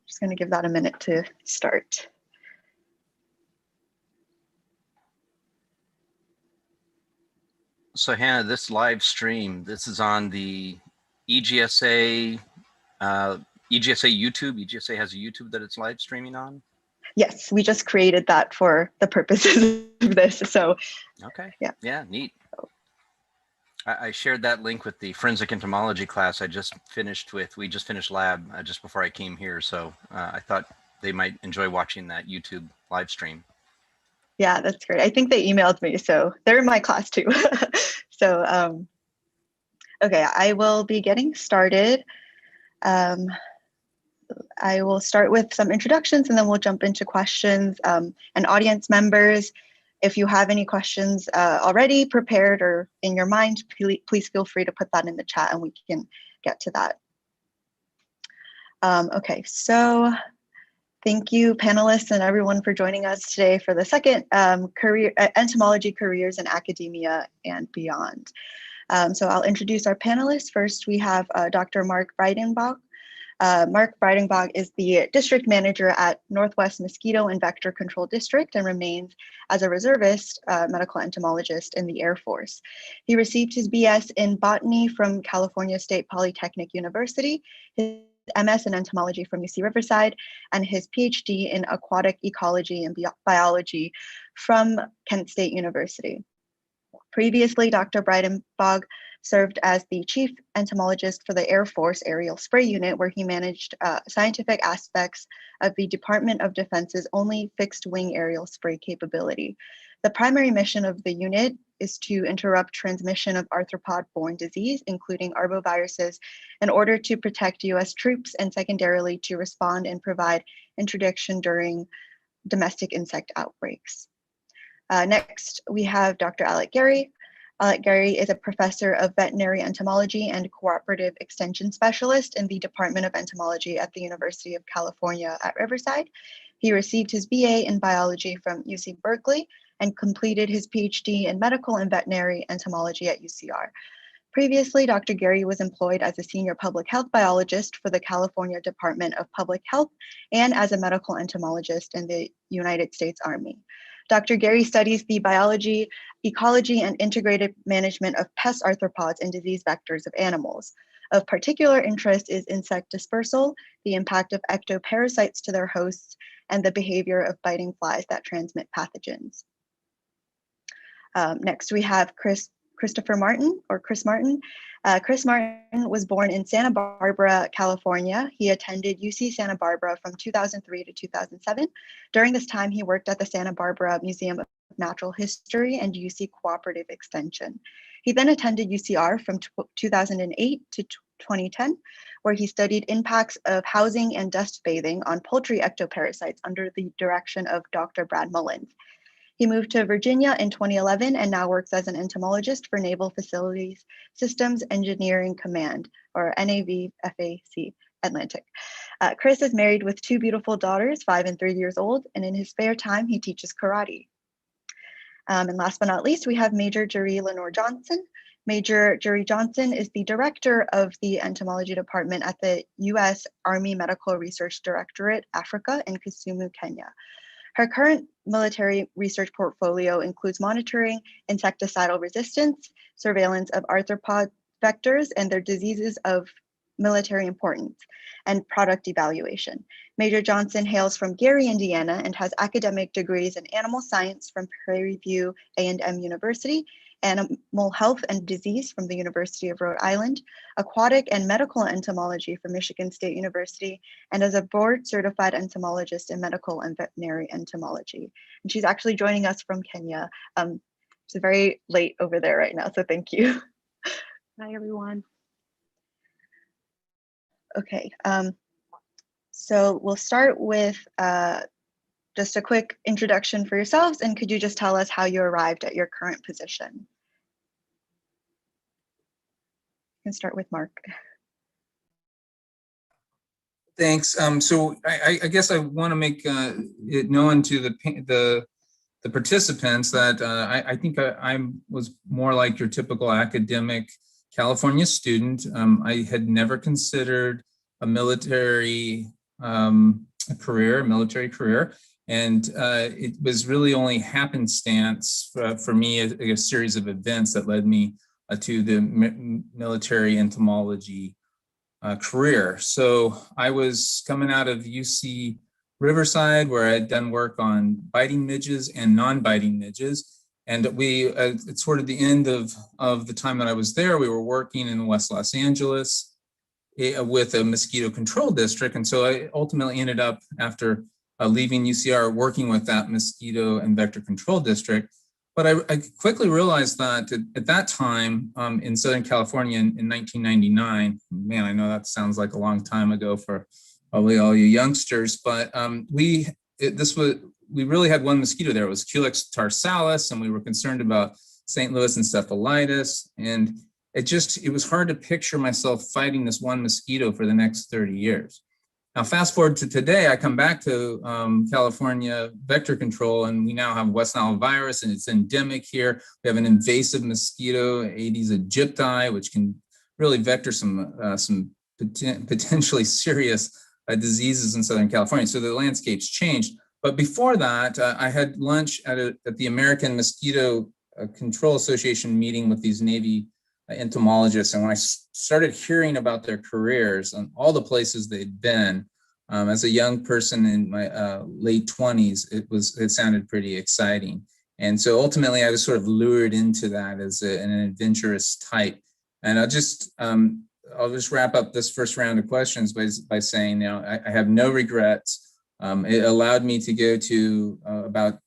Just going to give that a minute to start. So Hannah, this live stream, this is on the EGSA, EGSA YouTube. EGSA has a YouTube that it's live streaming on? Yes, we just created that for the purposes of this. So, okay, yeah, neat. I shared that link with the forensic entomology class I just finished with. We just finished lab just before I came here. So I thought they might enjoy watching that YouTube live stream. Yeah, that's great. I think they emailed me, so they're in my class too. So, okay, I will be getting started. I will start with some introductions and then we'll jump into questions. And audience members, if you have any questions already prepared or in your mind, please feel free to put that in the chat and we can get to that. Okay, so thank you panelists and everyone for joining us today for the second Entomology Careers in Academia and Beyond. So I'll introduce our panelists. First, we have Dr. Mark Breidenbach. Mark Breidenbach is the district manager at Northwest Mosquito and Vector Control District and remains as a reservist medical entomologist in the Air Force. He received his BS in botany from California State Polytechnic University, his MS in entomology from UC Riverside, and his PhD in aquatic ecology and biology from Kent State University. Previously, Dr. Breidenbach served as the chief entomologist for the Air Force Aerial Spray Unit, where he managed scientific aspects of the Department of Defense's only fixed-wing aerial spray capability. The primary mission of the unit is to interrupt transmission of arthropod-borne disease, including arboviruses, in order to protect U.S. troops and secondarily to respond and provide interdiction during domestic insect outbreaks. Next, we have Dr. Alec Gary. Alec Gary is a professor of veterinary entomology and cooperative extension specialist in the Department of Entomology at the University of California at Riverside. He received his BA in biology from UC Berkeley and completed his PhD in medical and veterinary entomology at UCR. Previously, Dr. Gary was employed as a senior public health biologist for the California Department of Public Health and as a medical entomologist in the United States Army. Dr. Gary studies the biology, ecology, and integrated management of pest arthropods and disease vectors of animals. Of particular interest is insect dispersal, the impact of ectoparasites to their hosts, and the behavior of biting flies that transmit pathogens. Next, we have Chris Martin. Chris Martin was born in Santa Barbara, California. He attended UC Santa Barbara from 2003 to 2007. During this time, he worked at the Santa Barbara Museum of Natural History and UC Cooperative Extension. He then attended UCR from 2008 to 2010, where he studied impacts of housing and dust bathing on poultry ectoparasites under the direction of Dr. Brad Mullins. He moved to Virginia in 2011 and now works as an entomologist for Naval Facilities Systems Engineering Command, or NAVFAC Atlantic. Chris is married with two beautiful daughters, 5 and 3 years old, and in his spare time, he teaches karate. And last but not least, we have Major Jerry Lenore Johnson. Major Jerry Johnson is the director of the entomology department at the U.S. Army Medical Research Directorate, Africa, in Kisumu, Kenya. Her current military research portfolio includes monitoring insecticidal resistance, surveillance of arthropod vectors and their diseases of military importance, and product evaluation. Major Johnson hails from Gary, Indiana, and has academic degrees in animal science from Prairie View A&M University, animal health and disease from the University of Rhode Island, aquatic and medical entomology from Michigan State University, and as a board certified entomologist in medical and veterinary entomology. And she's actually joining us from Kenya. It's very late over there right now, so thank you. Hi, everyone. Okay, so we'll start with just a quick introduction for yourselves, and could you just tell us how you arrived at your current position? You can start with Mark. Thanks. So I guess I want to make it known to the participants that I think I was more like your typical academic California student. I had never considered a military career, military career. And it was really only happenstance for me, a series of events that led me to the military entomology career. So I was coming out of UC Riverside, where I had done work on biting midges and non-biting midges. And it's sort of the end of the time that I was there, we were working in West Los Angeles with a mosquito control district. And so I ultimately ended up, after leaving UCR, working with that mosquito and vector control district. But I quickly realized that at that time in Southern California in 1999, man, I know that sounds like a long time ago for probably all you youngsters, but we really had one mosquito there. It was Culex tarsalis, and we were concerned about St. Louis encephalitis. And it was hard to picture myself fighting this one mosquito for the next 30 years. Now, fast forward to today, I come back to California vector control, and we now have West Nile virus, and it's endemic here. We have an invasive mosquito, Aedes aegypti, which can really vector some potentially serious diseases in Southern California. So the landscape's changed. But before that, I had lunch at the American Mosquito Control Association meeting with these Navy entomologists. And when I started hearing about their careers and all the places they'd been, as a young person in my late 20s, it sounded pretty exciting. And so ultimately I was sort of lured into that as an adventurous type. And I'll just wrap up this first round of questions by saying, I have no regrets. It allowed me to go to about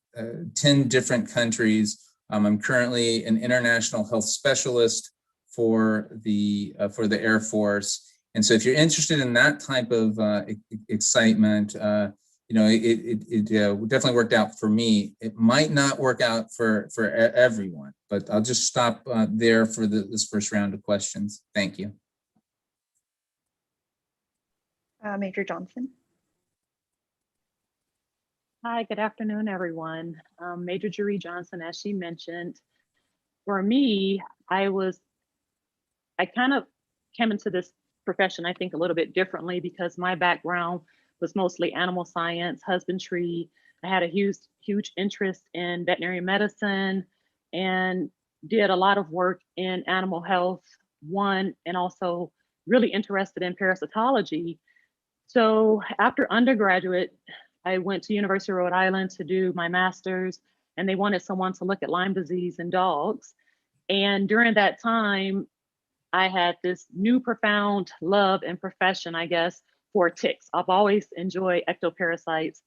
10 different countries. I'm currently an international health specialist for the Air Force. And so if you're interested in that type of excitement, it definitely worked out for me. It might not work out for everyone, but I'll just stop there for this first round of questions. Thank you. Major Johnson. Hi, good afternoon, everyone. Major Jeree Johnson, as she mentioned. For me, I kind of came into this profession, I think, a little bit differently because my background was mostly animal science, husbandry. I had a huge interest in veterinary medicine and did a lot of work in animal health, and also really interested in parasitology. So after undergraduate, I went to University of Rhode Island to do my master's, and they wanted someone to look at Lyme disease in dogs. And during that time, I had this new profound love and profession, I guess, for ticks. I've always enjoyed ectoparasites.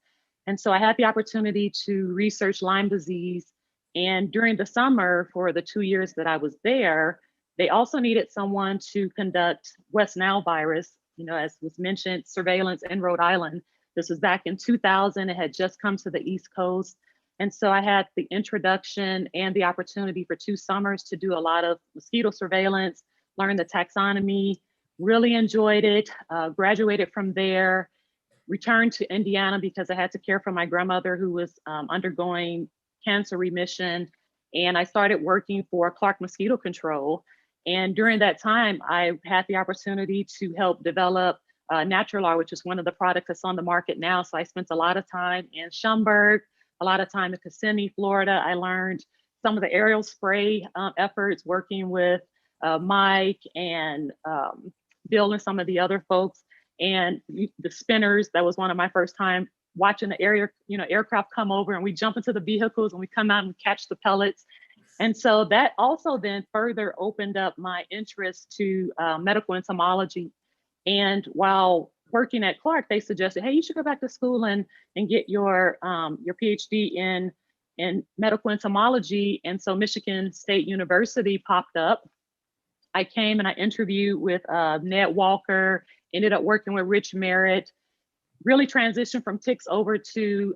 And so I had the opportunity to research Lyme disease. And during the summer, for the 2 years that I was there, they also needed someone to conduct West Nile virus, as was mentioned, surveillance in Rhode Island. This was back in 2000. It had just come to the East Coast. And so I had the introduction and the opportunity for 2 summers to do a lot of mosquito surveillance, learn the taxonomy, really enjoyed it, graduated from there, returned to Indiana because I had to care for my grandmother who was undergoing cancer remission. And I started working for Clark Mosquito Control. And during that time, I had the opportunity to help develop Natural, which is one of the products that's on the market now. So I spent a lot of time in Schaumburg, a lot of time in Kissimmee, Florida. I learned some of the aerial spray efforts working with Mike and Bill and some of the other folks, and the spinners. That was one of my first time watching the aircraft come over, and we jump into the vehicles and we come out and catch the pellets. And so that also then further opened up my interest to medical entomology. And while working at Clark, they suggested, hey, you should go back to school and get your PhD in medical entomology. And so Michigan State University popped up. I came and I interviewed with Ned Walker, ended up working with Rich Merritt, really transitioned from ticks over to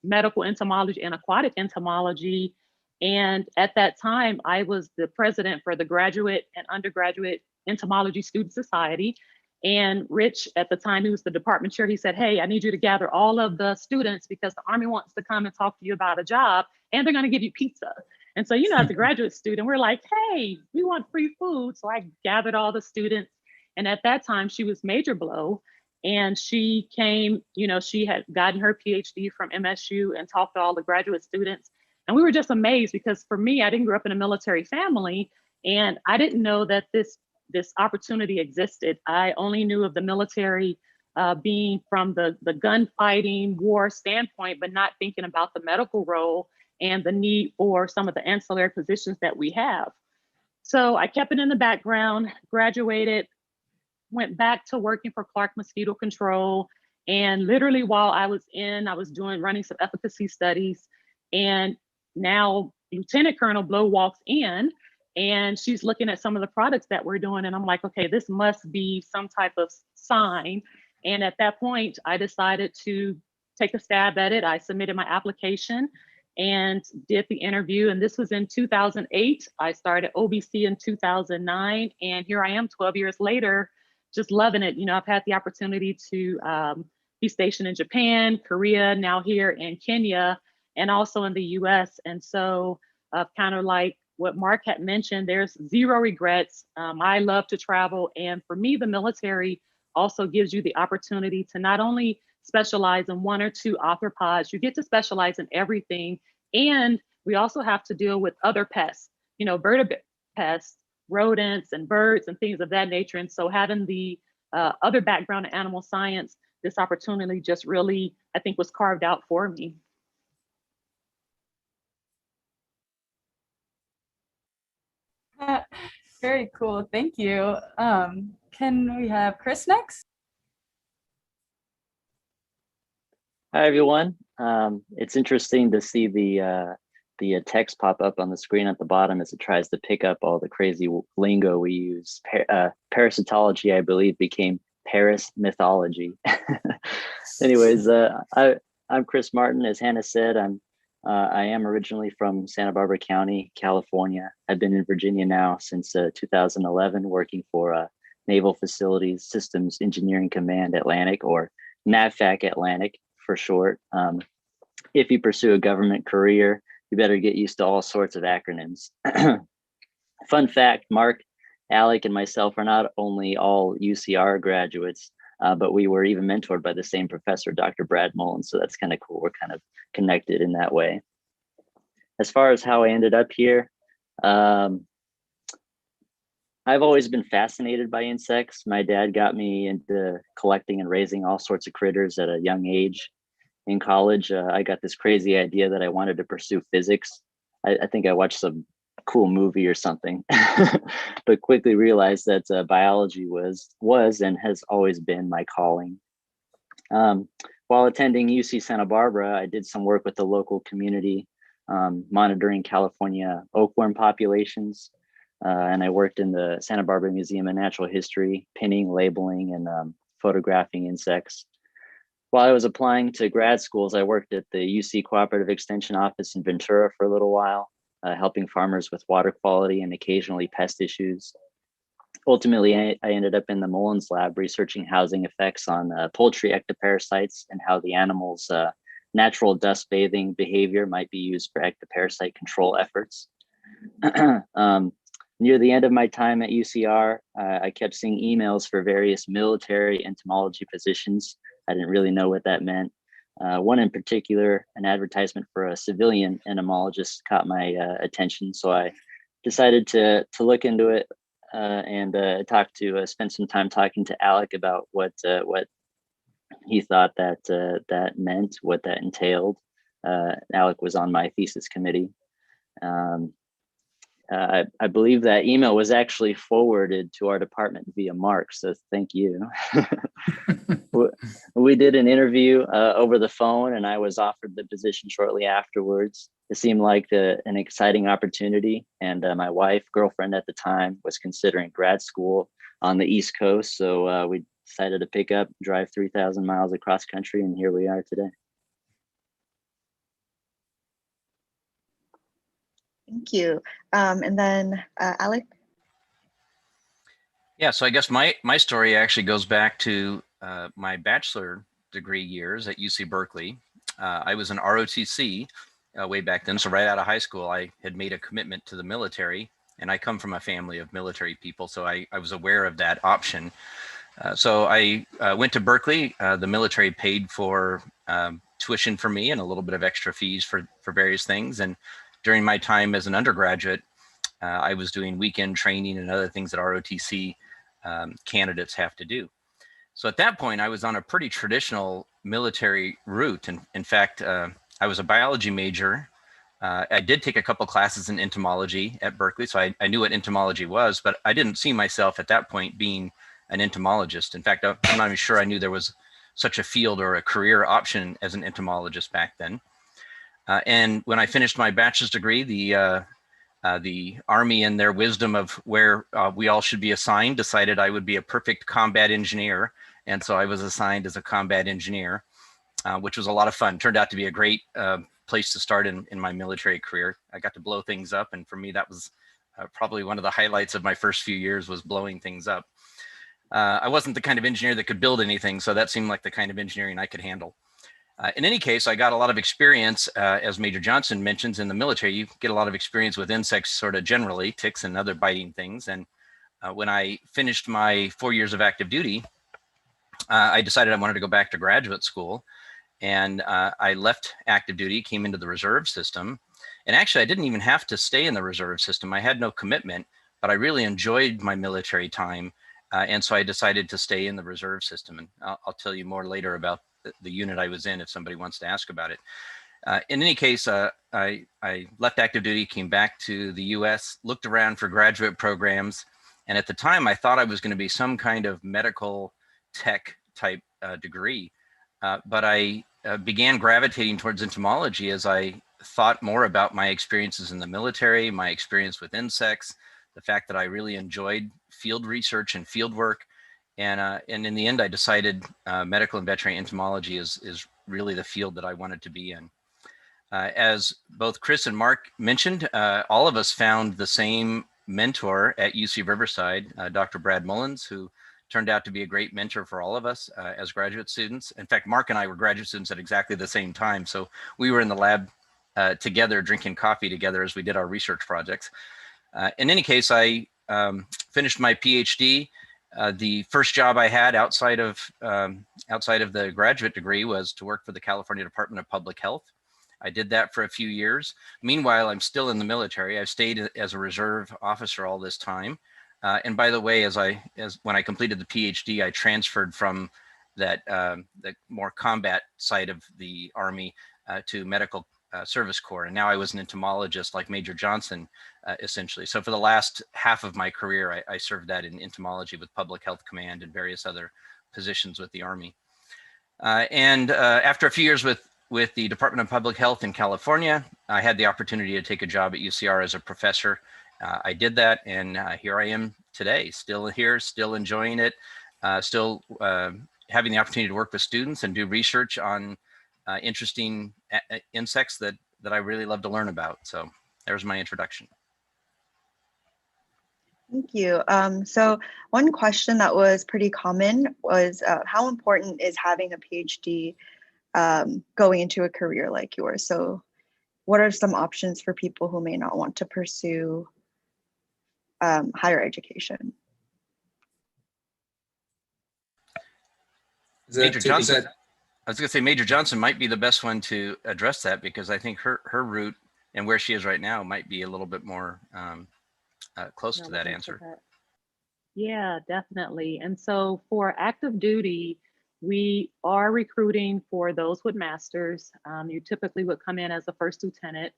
medical entomology and aquatic entomology. And at that time, I was the president for the graduate and undergraduate entomology student society. And Rich, at the time, he was the department chair, he said, hey, I need you to gather all of the students because the Army wants to come and talk to you about a job and they're going to give you pizza. And so, as a graduate student, we're like, hey, we want free food. So I gathered all the students. And at that time, she was Major Blow. And she came, she had gotten her PhD from MSU and talked to all the graduate students. And we were just amazed because for me, I didn't grow up in a military family, and I didn't know that this opportunity existed. I only knew of the military being from the gunfighting war standpoint, but not thinking about the medical role and the need for some of the ancillary positions that we have. So I kept it in the background, graduated, went back to working for Clark Mosquito Control. And literally while I was running some efficacy studies, and now Lieutenant Colonel Blow walks in and she's looking at some of the products that we're doing. And I'm like, okay, this must be some type of sign. And at that point, I decided to take a stab at it. I submitted my application and did the interview. And this was in 2008. I started OBC in 2009. And here I am 12 years later, just loving it. I've had the opportunity to be stationed in Japan, Korea, now here in Kenya, and also in the US. And so kind of like what Mark had mentioned, there's zero regrets. I love to travel. And for me, the military also gives you the opportunity to not only specialize in one or two arthropods, you get to specialize in everything. And we also have to deal with other pests, vertebrate pests, rodents and birds and things of that nature. And so having the other background in animal science, this opportunity just really, I think, was carved out for me. Very cool. Thank you. Can we have Chris next? Hi, everyone. It's interesting to see the text pop up on the screen at the bottom as it tries to pick up all the crazy lingo we use. Parasitology, I believe, became Paris mythology. Anyways, I'm Chris Martin. As Hannah said, I am originally from Santa Barbara County, California. I've been in Virginia now since 2011, working for Naval Facilities Systems Engineering Command Atlantic, or NAVFAC Atlantic for short. If you pursue a government career, you better get used to all sorts of acronyms. Fun fact, Mark, Alec, and myself are not only all UCR graduates, but we were even mentored by the same professor, Dr. Brad Mullins. So that's kind of cool. We're kind of connected in that way. As far as how I ended up here, I've always been fascinated by insects. My dad got me into collecting and raising all sorts of critters at a young age. In college, I got this crazy idea that I wanted to pursue physics. I think I watched some cool movie or something, but quickly realized that biology was and has always been my calling. While attending UC Santa Barbara, I did some work with the local community, monitoring California oakworm populations. And I worked in the Santa Barbara Museum of Natural History, pinning, labeling, and photographing insects. While I was applying to grad schools, I worked at the UC Cooperative Extension Office in Ventura for a little while, helping farmers with water quality and occasionally pest issues. Ultimately, I ended up in the Mullins lab researching housing effects on poultry ectoparasites and how the animals' natural dust bathing behavior might be used for ectoparasite control efforts. Near the end of my time at UCR, I kept seeing emails for various military entomology positions. I didn't really know what that meant. One in particular, an advertisement for a civilian entomologist, caught my attention. So I decided to look into it and spend some time talking to Alec about what he thought that meant, what that entailed. Alec was on my thesis committee. I believe that email was actually forwarded to our department via Mark, so thank you. We did an interview over the phone, and I was offered the position shortly afterwards. It seemed like an exciting opportunity, and my girlfriend at the time, was considering grad school on the East Coast, so we decided to pick up, drive 3,000 miles across country, and here we are today. Thank you. And then Alec? Yeah, so I guess my story actually goes back to my bachelor degree years at UC Berkeley. I was an ROTC way back then. So right out of high school, I had made a commitment to the military, and I come from a family of military people. So I was aware of that option. So I went to Berkeley. The military paid for tuition for me and a little bit of extra fees for various things. And during my time as an undergraduate, I was doing weekend training and other things that ROTC candidates have to do. So at that point, I was on a pretty traditional military route. And in fact, I was a biology major. I did take a couple classes in entomology at Berkeley, so I knew what entomology was, but I didn't see myself at that point being an entomologist. In fact, I'm not even sure I knew there was such a field or a career option as an entomologist back then. And when I finished my bachelor's degree, the Army, in their wisdom of where we all should be assigned, decided I would be a perfect combat engineer. And so I was assigned as a combat engineer, which was a lot of fun. Turned out to be a great place to start in my military career. I got to blow things up. And for me, that was probably one of the highlights of my first few years, was blowing things up. I wasn't the kind of engineer that could build anything, so that seemed like the kind of engineering I could handle. In any case, I got a lot of experience, as Major Johnson mentions, in the military. You get a lot of experience with insects, sort of generally, ticks and other biting things. And when I finished my 4 years of active duty, I decided I wanted to go back to graduate school. And I left active duty, came into the reserve system. And actually, I didn't even have to stay in the reserve system. I had no commitment, but I really enjoyed my military time. And so I decided to stay in the reserve system. And I'll tell you more later about the unit I was in if somebody wants to ask about it. In any case, I left active duty, came back to the US, looked around for graduate programs. And at the time, I thought I was going to be some kind of medical tech type degree. But I began gravitating towards entomology as I thought more about my experiences in the military, my experience with insects, the fact that I really enjoyed field research and field work. And in the end, I decided medical and veterinary entomology is really the field that I wanted to be in. As both Chris and Mark mentioned, all of us found the same mentor at UC Riverside, Dr. Brad Mullins, who turned out to be a great mentor for all of us as graduate students. In fact, Mark and I were graduate students at exactly the same time. So we were in the lab together, drinking coffee together as we did our research projects. In any case, I finished my PhD. The first job I had outside of the graduate degree was to work for the California Department of Public Health. I did that for a few years. Meanwhile, I'm still in the military. I've stayed as a reserve officer all this time. And by the way, when I completed the PhD, I transferred from the more combat side of the Army to medical service corps. And now I was an entomologist like Major Johnson, essentially. So for the last half of my career, I served that in entomology with Public Health Command and various other positions with the Army. And after a few years with the Department of Public Health in California, I had the opportunity to take a job at UCR as a professor. I did that, and here I am today, still here, still enjoying it, still having the opportunity to work with students and do research on interesting insects that I really love to learn about. So there's my introduction. Thank you. So one question that was pretty common was how important is having a PhD going into a career like yours? So what are some options for people who may not want to pursue higher education? Major Johnson. I was going to say Major Johnson might be the best one to address that, because I think her route and where she is right now might be a little bit more close to that answer. Yeah, definitely. And so for active duty, we are recruiting for those with masters. You typically would come in as a first lieutenant,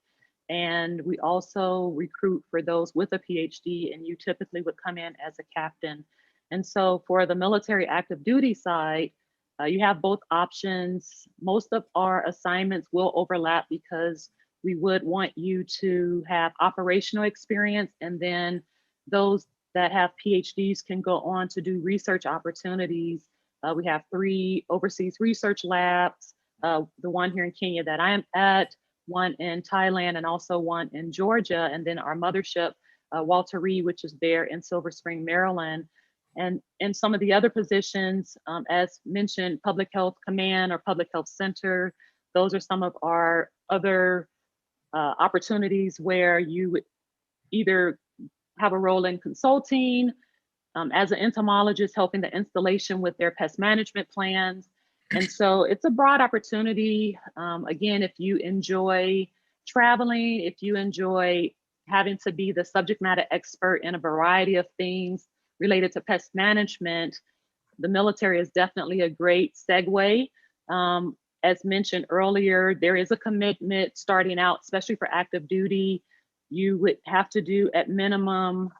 and we also recruit for those with a PhD, and you typically would come in as a captain. And so for the military active duty side, you have both options. Most of our assignments will overlap because we would want you to have operational experience, and then those that have PhDs can go on to do research opportunities. We have 3 overseas research labs, the one here in Kenya that I'm at, one in Thailand, and also one in Georgia, and then our mothership, Walter Reed, which is there in Silver Spring, Maryland. And in some of the other positions, as mentioned, Public Health Command or Public Health Center, those are some of our other opportunities where you would either have a role in consulting, as an entomologist, helping the installation with their pest management plans. And so it's a broad opportunity. Again, if you enjoy traveling, if you enjoy having to be the subject matter expert in a variety of things related to pest management, the military is definitely a great segue. As mentioned earlier, there is a commitment starting out, especially for active duty. You would have to do at minimum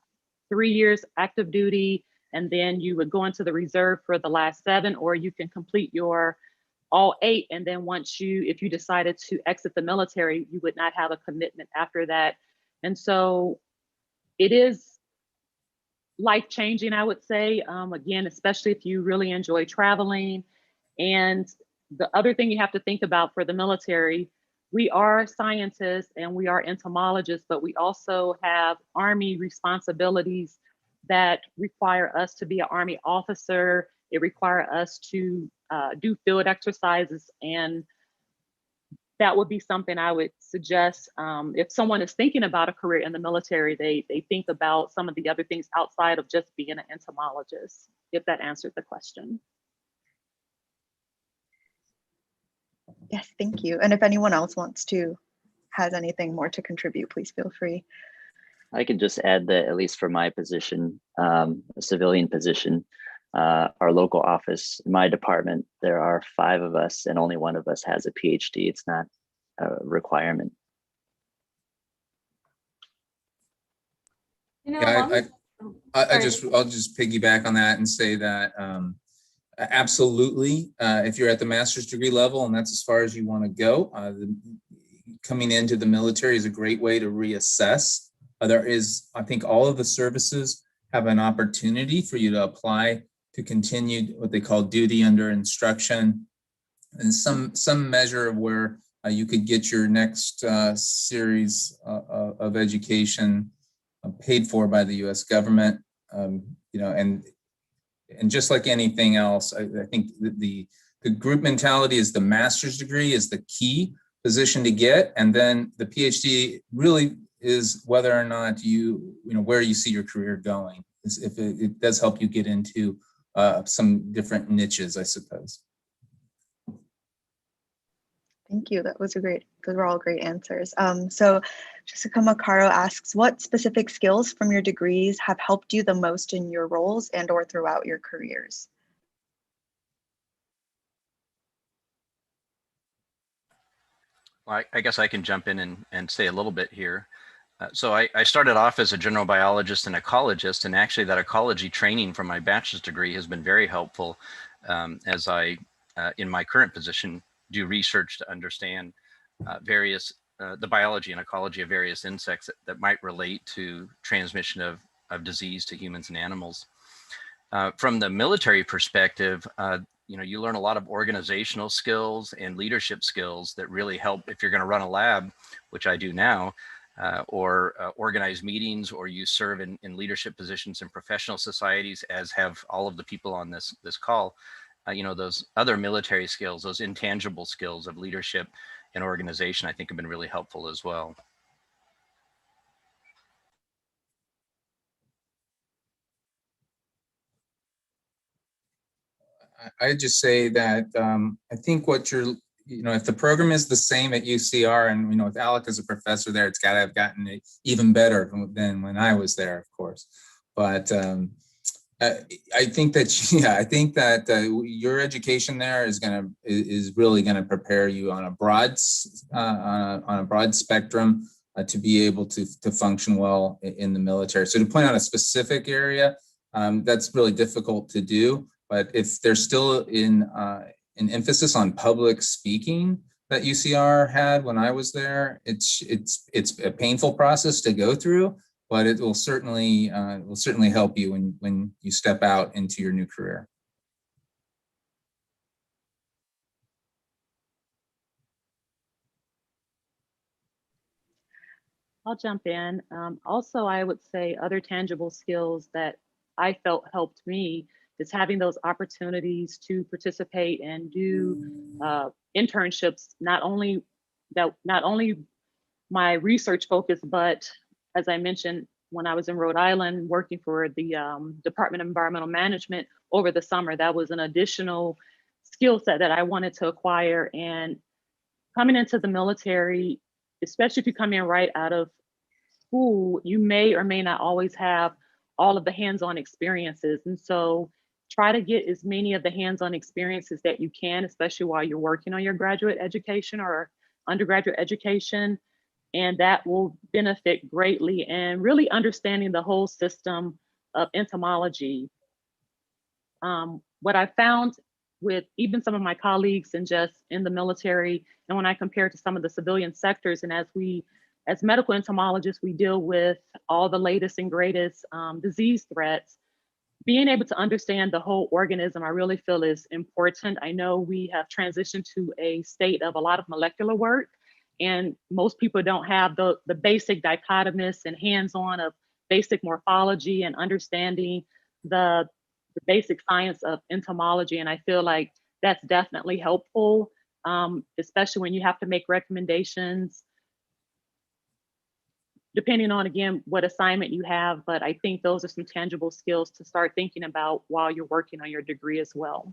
3 years active duty, and then you would go into the reserve for the last 7, or you can complete your all 8. And then once if you decided to exit the military, you would not have a commitment after that. And so it is life-changing, I would say, again, especially if you really enjoy traveling. And the other thing you have to think about for the military, we are scientists and we are entomologists, but we also have Army responsibilities that require us to be an Army officer. It requires us to do field exercises, and that would be something I would suggest if someone is thinking about a career in the military, they think about some of the other things outside of just being an entomologist, if that answered the question. Yes, thank you. And if anyone else has anything more to contribute, please feel free. I can just add that, at least for my position, a civilian position, our local office, in my department, there are 5 of us and only one of us has a PhD. It's not a requirement. You know, Yeah, I'll just piggyback on that and say that absolutely, if you're at the master's degree level and that's as far as you want to go, coming into the military is a great way to reassess. I think all of the services have an opportunity for you to apply to continue what they call duty under instruction, and some measure of where you could get your next series of education paid for by the U.S. government. And just like anything else, I think the group mentality is the master's degree is the key position to get, and then the PhD really is whether or not where you see your career going. If it does help you get into some different niches, I suppose. Thank you. Those were all great answers. So Jessica Macaro asks, what specific skills from your degrees have helped you the most in your roles and or throughout your careers? Well, I guess I can jump in and say a little bit here. So I started off as a general biologist and ecologist, and actually that ecology training from my bachelor's degree has been very helpful as I, in my current position, do research to understand the biology and ecology of various insects that might relate to transmission of disease to humans and animals. From the military perspective, you learn a lot of organizational skills and leadership skills that really help if you're going to run a lab, which I do now, or organize meetings, or you serve in leadership positions in professional societies, as have all of the people on this call. Those other military skills, those intangible skills of leadership and organization, I think have been really helpful as well. I just say that I think if the program is the same at UCR, and with Alec as a professor there, it's got to have gotten even better than when I was there, of course. But I think that your education there is really gonna prepare you on a broad spectrum to be able to function well in the military. So to point out a specific area, that's really difficult to do. But if there's still an emphasis on public speaking that UCR had when I was there, it's a painful process to go through, but it will certainly help you when you step out into your new career. I'll jump in. Also, I would say other tangible skills that I felt helped me is having those opportunities to participate and do internships, not only my research focus, but as I mentioned when I was in Rhode Island working for the Department of Environmental Management over the summer. That was an additional skill set that I wanted to acquire. And coming into the military, especially if you come in right out of school, you may or may not always have all of the hands-on experiences. And so try to get as many of the hands-on experiences that you can, especially while you're working on your graduate education or undergraduate education. And that will benefit greatly, and really understanding the whole system of entomology. What I found with even some of my colleagues and just in the military, and when I compare to some of the civilian sectors, and as medical entomologists, we deal with all the latest and greatest disease threats. Being able to understand the whole organism, I really feel is important. I know we have transitioned to a state of a lot of molecular work, and most people don't have the basic dichotomous and hands-on of basic morphology and understanding the basic science of entomology. And I feel like that's definitely helpful, especially when you have to make recommendations, depending on, again, what assignment you have. But I think those are some tangible skills to start thinking about while you're working on your degree as well.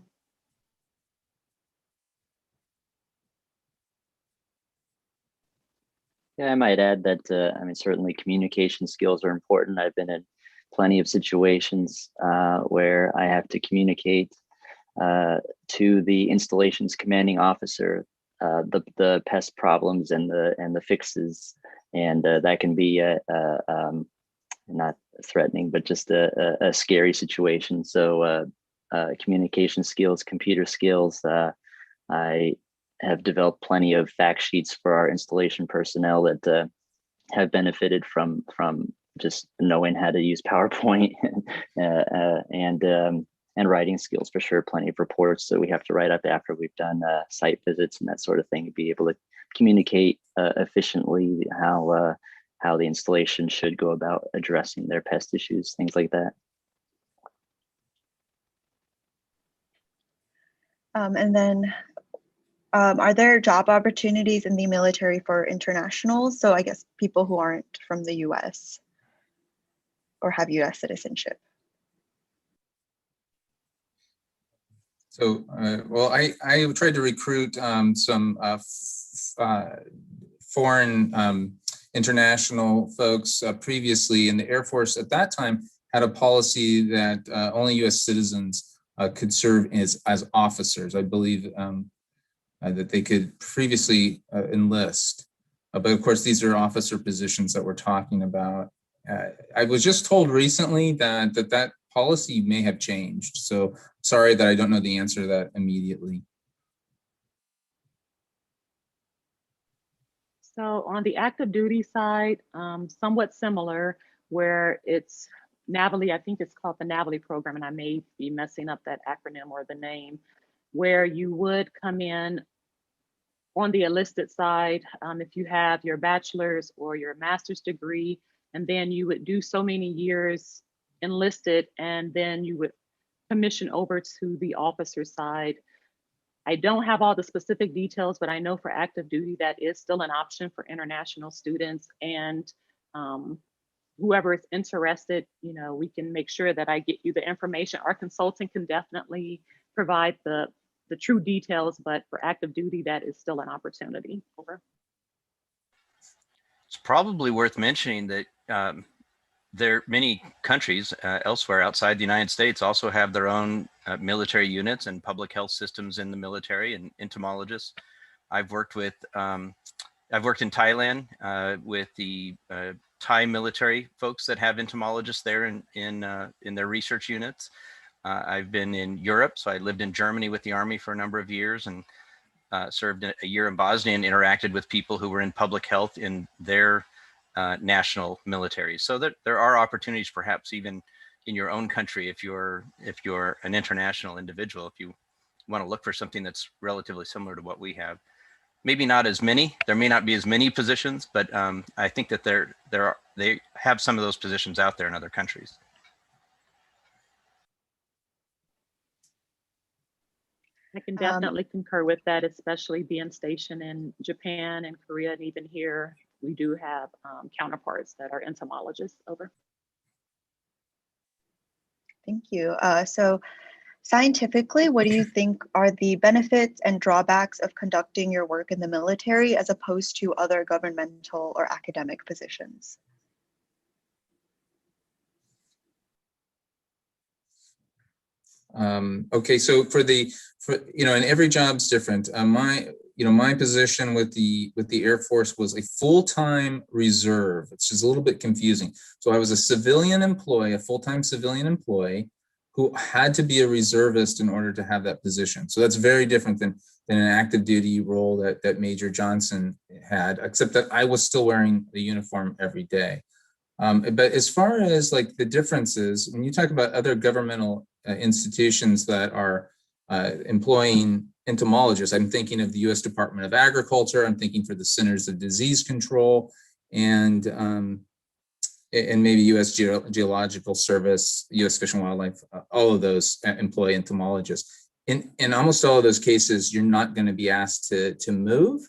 Yeah, I might add that, I mean, certainly communication skills are important. I've been in plenty of situations where I have to communicate to the installation's commanding officer the pest problems and the fixes, and that can be not threatening, but just a scary situation. So communication skills, computer skills. I have developed plenty of fact sheets for our installation personnel that have benefited from just knowing how to use PowerPoint and writing skills for sure. Plenty of reports that we have to write up after we've done site visits and that sort of thing. Be able to communicate efficiently how the installation should go about addressing their pest issues, things like that. And then are there job opportunities in the military for internationals? So I guess people who aren't from the US or have US citizenship. So, well, I tried to recruit some foreign international folks previously, and the Air Force at that time had a policy that only US citizens could serve as officers. I believe that they could previously enlist. But of course, these are officer positions that we're talking about. I was just told recently that policy may have changed. So sorry that I don't know the answer to that immediately. So on the active duty side, somewhat similar, where it's NAVALI, I think it's called the NAVALI program, and I may be messing up that acronym or the name, where you would come in on the enlisted side, if you have your bachelor's or your master's degree, and then you would do so many years enlisted, and then you would commission over to the officer side. I don't have all the specific details, but I know for active duty, that is still an option for international students. And whoever is interested, we can make sure that I get you the information. Our consultant can definitely provide the true details, but for active duty, that is still an opportunity. Over. It's probably worth mentioning that there are many countries elsewhere outside the United States also have their own military units and public health systems in the military and entomologists. I've worked in Thailand with the Thai military folks that have entomologists there in their research units. I've been in Europe, so I lived in Germany with the Army for a number of years and served a year in Bosnia and interacted with people who were in public health in their national military. So there are opportunities, perhaps even in your own country, if you're an international individual, if you want to look for something that's relatively similar to what we have. Maybe not as many. There may not be as many positions, but I think that they have some of those positions out there in other countries. I can definitely concur with that, especially being stationed in Japan and Korea and even here we do have counterparts that are entomologists. Over. Thank you. So scientifically, what do you think are the benefits and drawbacks of conducting your work in the military as opposed to other governmental or academic positions? Okay, so and every job's different. My position with the Air Force was a full-time reserve. It's just a little bit confusing. So I was a civilian employee, a full-time civilian employee who had to be a reservist in order to have that position. So that's very different than an active duty role that Major Johnson had, except that I was still wearing the uniform every day. But as far as like the differences, when you talk about other governmental institutions that are employing entomologists, I'm thinking of the U.S. Department of Agriculture, I'm thinking for the Centers of Disease Control, and maybe U.S. Geological Service, U.S. Fish and Wildlife, all of those employ entomologists. In almost all of those cases, you're not going to be asked to move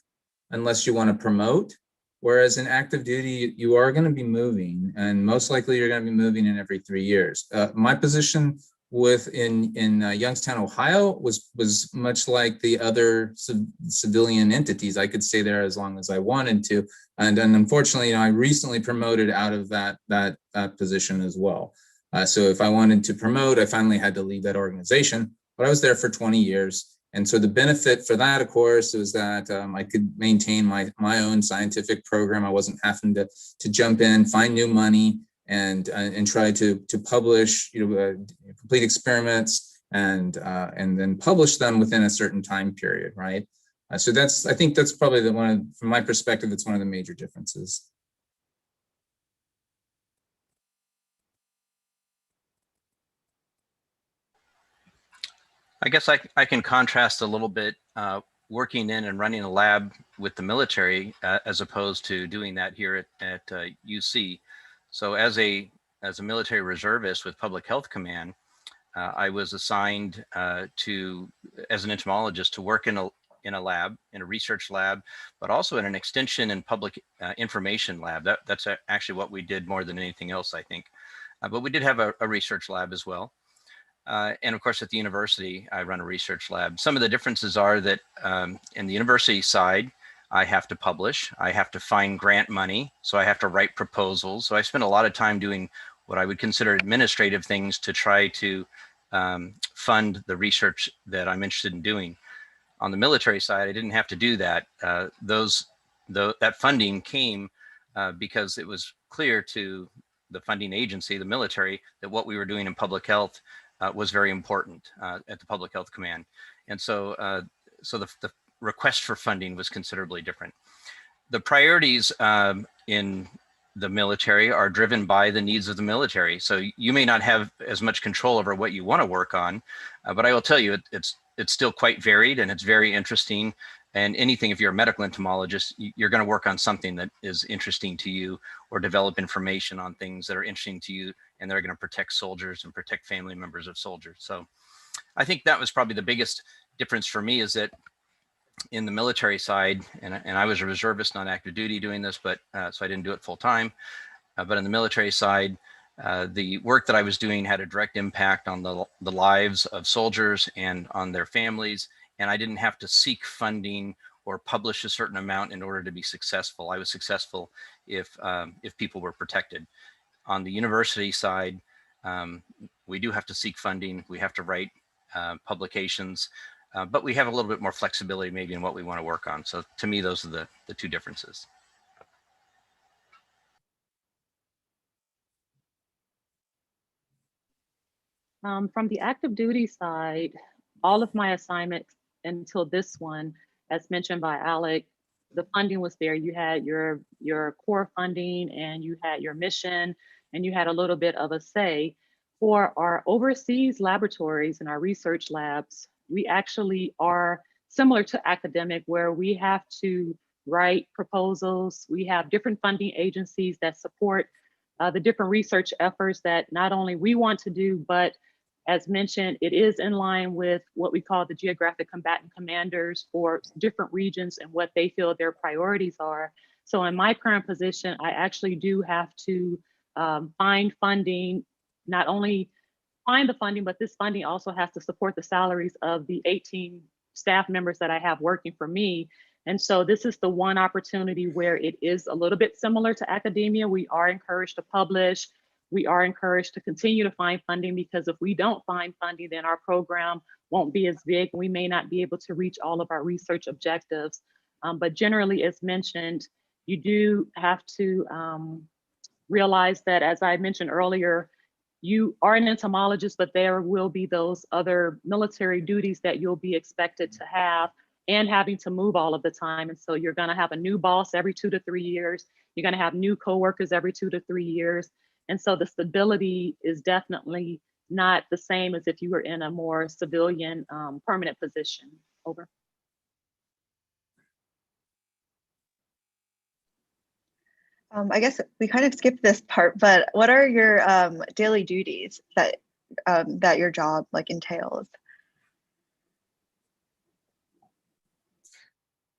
unless you want to promote. Whereas in active duty, you are going to be moving, and most likely you're going to be moving in every 3 years. My position in Youngstown, Ohio, was much like the other civilian entities. I could stay there as long as I wanted to, and unfortunately, I recently promoted out of that position as well. So if I wanted to promote, I finally had to leave that organization, but I was there for 20 years. And so the benefit for that, of course, is that I could maintain my own scientific program. I wasn't having to jump in, find new money, and try to publish, complete experiments and then publish them within a certain time period, right? So I think that's probably from my perspective, it's one of the major differences. I guess I can contrast a little bit working in and running a lab with the military as opposed to doing that here at UC. So as a military reservist with Public Health Command, I was assigned as an entomologist to work in a lab, in a research lab, but also in an extension and public information lab. That's actually what we did more than anything else, I think. But we did have a research lab as well. And of course, at the university, I run a research lab. Some of the differences are that in the university side, I have to publish, I have to find grant money, so I have to write proposals. So I spend a lot of time doing what I would consider administrative things to try to fund the research that I'm interested in doing. On the military side, I didn't have to do that. That funding came because it was clear to the funding agency, the military, that what we were doing in public health was very important at the Public Health Command. And so the request for funding was considerably different. The priorities in the military are driven by the needs of the military. So you may not have as much control over what you want to work on, but I will tell you it's still quite varied and it's very interesting. And anything, if you're a medical entomologist, you're going to work on something that is interesting to you or develop information on things that are interesting to you and they're going to protect soldiers and protect family members of soldiers. So I think that was probably the biggest difference for me, is that in the military side, and I was a reservist, not active duty doing this, but so I didn't do it full time. But in the military side, the work that I was doing had a direct impact on the lives of soldiers and on their families. And I didn't have to seek funding or publish a certain amount in order to be successful. I was successful if people were protected. On the university side, we do have to seek funding. We have to write publications, but we have a little bit more flexibility maybe in what we want to work on. So to me, those are the two differences. From the active duty side, all of my assignments until this one, as mentioned by Alec, the funding was there. You had your core funding and you had your mission and you had a little bit of a say. For our overseas laboratories and our research labs, we actually are similar to academic, where we have to write proposals. We have different funding agencies that support the different research efforts that not only we want to do, but as mentioned, it is in line with what we call the geographic combatant commanders for different regions and what they feel their priorities are. So in my current position, I actually do have to find funding, not only find the funding, but this funding also has to support the salaries of the 18 staff members that I have working for me. And so this is the one opportunity where it is a little bit similar to academia. We are encouraged to publish. We are encouraged to continue to find funding, because if we don't find funding, then our program won't be as big. We may not be able to reach all of our research objectives. But generally, as mentioned, you do have to realize that, as I mentioned earlier, you are an entomologist, but there will be those other military duties that you'll be expected to have, and having to move all of the time. And so you're going to have a new boss every 2 to 3 years. You're going to have new coworkers every 2 to 3 years. And so the stability is definitely not the same as if you were in a more civilian permanent position. Over. I guess we kind of skipped this part, but what are your daily duties that that your job like entails?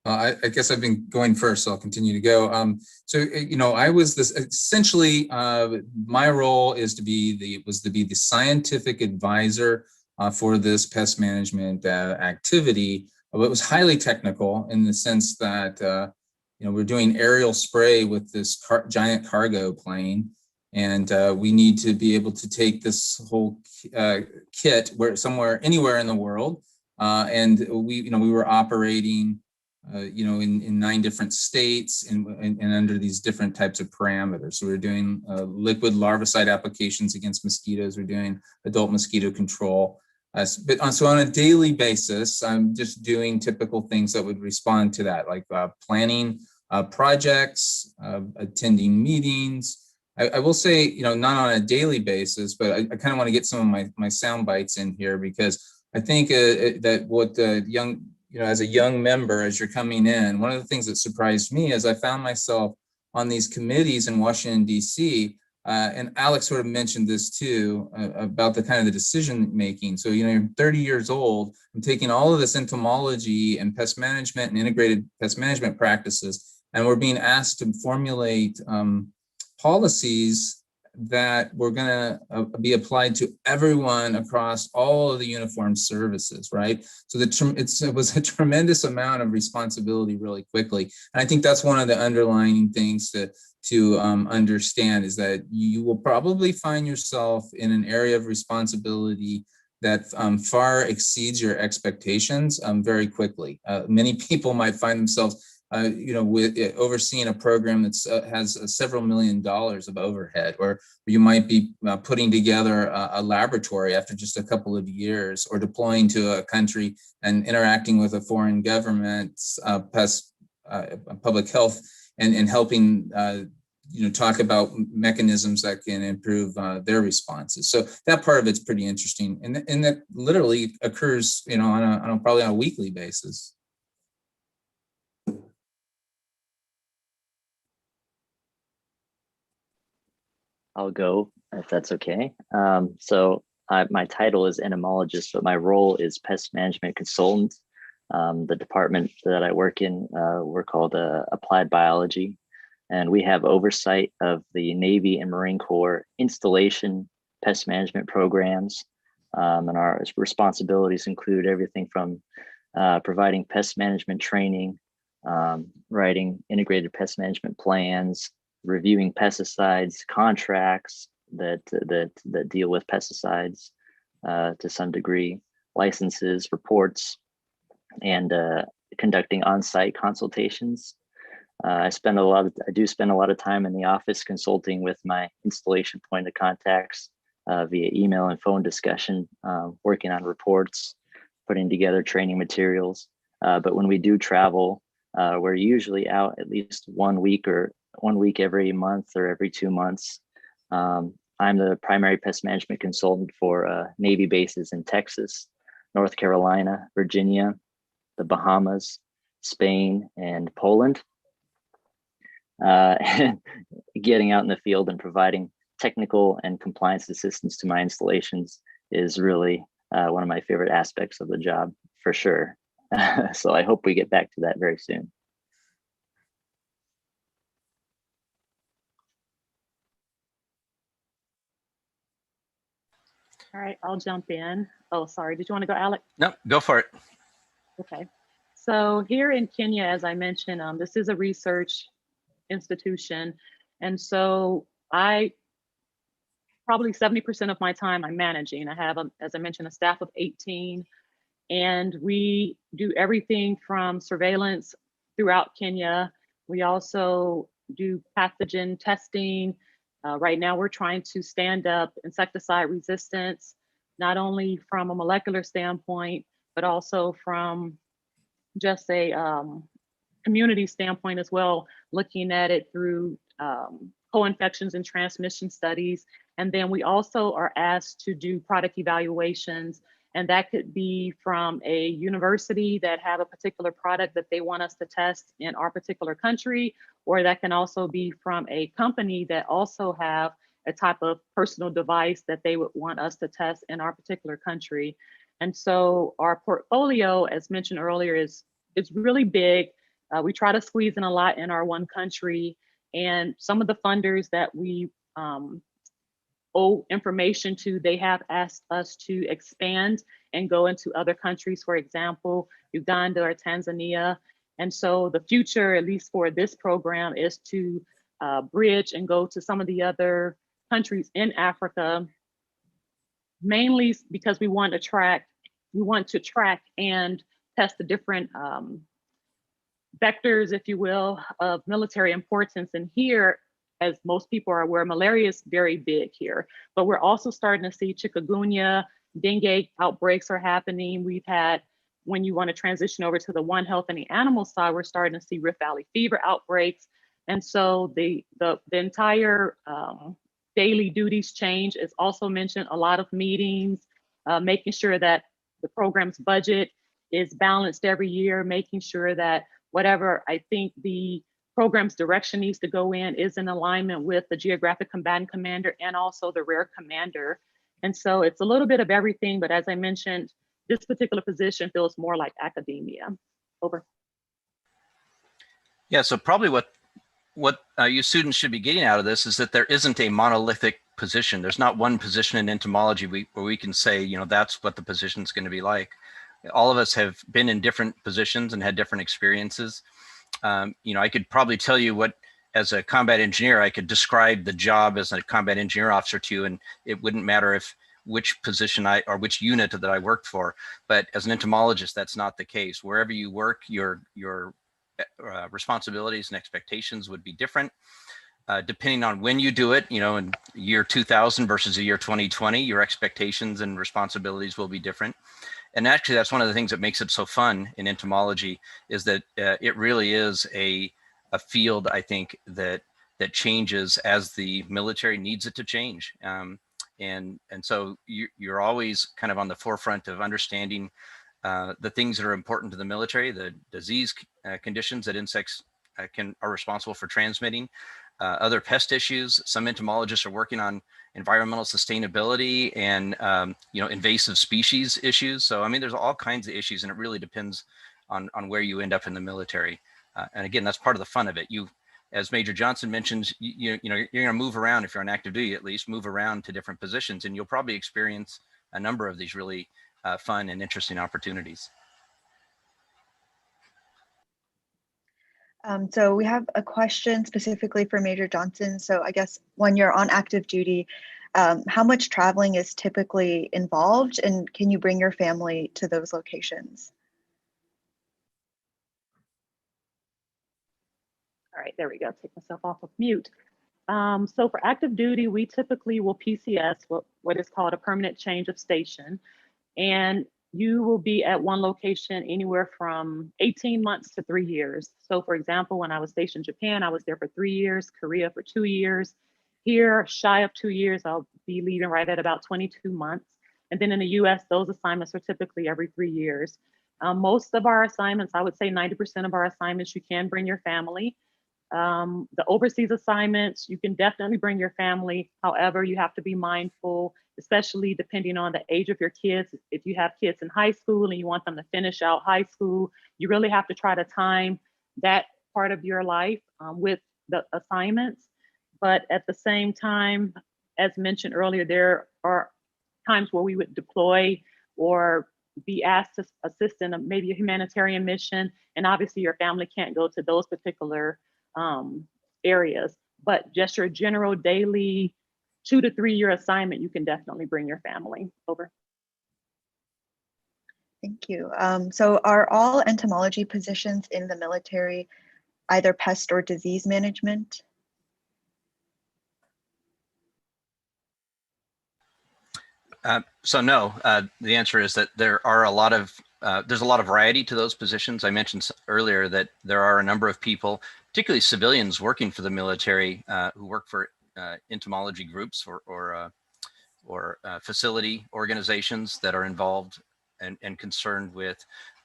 I guess I've been going first, so I'll continue to go. So I was this essentially. My role is to be the scientific advisor for this pest management activity. It was highly technical in the sense that we're doing aerial spray with this giant cargo plane, and we need to be able to take this whole kit anywhere in the world, and we were operating. In 9 different states and under these different types of parameters. So we're doing liquid larvicide applications against mosquitoes. We're doing adult mosquito control. So on a daily basis, I'm just doing typical things that would respond to that, like planning projects, attending meetings. I will say, not on a daily basis, but I kind of want to get some of my sound bites in here, because I think that what as a young member, as you're coming in, one of the things that surprised me is I found myself on these committees in Washington, D.C., and Alex sort of mentioned this too, about the kind of the decision making. So, you're 30 years old, I'm taking all of this entomology and pest management and integrated pest management practices, and we're being asked to formulate policies that were going to be applied to everyone across all of the uniformed services, right? So it was a tremendous amount of responsibility really quickly. And I think that's one of the underlying things to understand, is that you will probably find yourself in an area of responsibility that far exceeds your expectations very quickly. Many people might find themselves with overseeing a program that has several $1 million of overhead, or you might be putting together a laboratory after just a couple of years, or deploying to a country and interacting with a foreign government's public health and helping talk about mechanisms that can improve their responses. So that part of it's pretty interesting, and that literally occurs probably on a weekly basis. I'll go if that's okay. My title is entomologist, but my role is pest management consultant. The department that I work in, we're called applied biology, and we have oversight of the Navy and Marine Corps installation pest management programs. And our responsibilities include everything from providing pest management training, writing integrated pest management plans, reviewing pesticides, contracts that deal with pesticides to some degree, licenses, reports, and conducting on-site consultations. I do spend a lot of time in the office consulting with my installation point of contacts via email and phone discussion, working on reports, putting together training materials. But when we do travel, we're usually out at least 1 week every month or every 2 months. I'm the primary pest management consultant for Navy bases in Texas, North Carolina, Virginia, the Bahamas, Spain, and Poland. And getting out in the field and providing technical and compliance assistance to my installations is really one of my favorite aspects of the job, for sure. So I hope we get back to that very soon. All right, I'll jump in. Oh, sorry. Did you want to go, Alec? No, go for it. Okay. So here in Kenya, as I mentioned, this is a research institution. And so I probably 70% of my time I'm managing. I have, as I mentioned, a staff of 18, and we do everything from surveillance throughout Kenya. We also do pathogen testing. Right now, we're trying to stand up insecticide resistance, not only from a molecular standpoint, but also from just a community standpoint as well, looking at it through co-infections and transmission studies. And then we also are asked to do product evaluations, and that could be from a university that have a particular product that they want us to test in our particular country, or that can also be from a company that also have a type of personal device that they would want us to test in our particular country. And so our portfolio, as mentioned earlier, is really big. We try to squeeze in a lot in our one country, and some of the funders that we owe information to, they have asked us to expand and go into other countries, for example, Uganda or Tanzania. And so the future, at least for this program, is to bridge and go to some of the other countries in Africa, mainly because we want to track and test the different vectors, if you will, of military importance. And here, as most people are aware, malaria is very big here, but we're also starting to see chikungunya, dengue outbreaks are happening. We've had, when you want to transition over to the One Health and the animal side, we're starting to see Rift Valley fever outbreaks. And so the entire daily duties change. Is also mentioned a lot of meetings, making sure that the program's budget is balanced every year, making sure that whatever I think the program's direction needs to go in is in alignment with the geographic combatant commander and also the rare commander. And so it's a little bit of everything, but as I mentioned, this particular position feels more like academia. Over. Yeah, so probably what you students should be getting out of this is that there isn't a monolithic position. There's not one position in entomology where we can say, you know, that's what the position's going to be like. All of us have been in different positions and had different experiences. You know, I could probably tell you what, as a combat engineer, I could describe the job as a combat engineer officer to you, and it wouldn't matter which position or which unit that I worked for. But as an entomologist, that's not the case. Wherever you work, your responsibilities and expectations would be different. Depending on when you do it, you know, in year 2000 versus the year 2020, your expectations and responsibilities will be different. And actually, that's one of the things that makes it so fun in entomology, is that it really is a field, I think, that changes as the military needs it to change. And so you're always kind of on the forefront of understanding the things that are important to the military, the disease conditions that insects are responsible for transmitting, other pest issues. Some entomologists are working on environmental sustainability and you know, invasive species issues. So I mean, there's all kinds of issues, and it really depends on where you end up in the military. And again, that's part of the fun of it. You, as Major Johnson mentions, you know, you're going to move around. If you're on active duty, at least move around to different positions, and you'll probably experience a number of these really fun and interesting opportunities. So we have a question specifically for Major Johnson. So I guess when you're on active duty, how much traveling is typically involved, and can you bring your family to those locations? All right, there we go. Take myself off of mute. So for active duty, we typically will PCS, what is called a permanent change of station. And you will be at one location anywhere from 18 months to 3 years. So for example, when I was stationed in Japan, I was there for 3 years, Korea for 2 years. Here, shy of 2 years, I'll be leaving right at about 22 months. And then in the US, those assignments are typically every 3 years. Most of our assignments, I would say 90% of our assignments, you can bring your family. The overseas assignments, you can definitely bring your family. However, you have to be mindful, especially depending on the age of your kids. If you have kids in high school and you want them to finish out high school, you really have to try to time that part of your life with the assignments. But at the same time, as mentioned earlier, there are times where we would deploy or be asked to assist in maybe a humanitarian mission. And obviously your family can't go to those particular areas, but just your general daily 2 to 3 year assignment, you can definitely bring your family over. Thank you. So are all entomology positions in the military either pest or disease management? So no, the answer is that there are a lot of there's a lot of variety to those positions. I mentioned earlier that there are a number of people, particularly civilians working for the military, who work for entomology groups or facility organizations that are involved and concerned with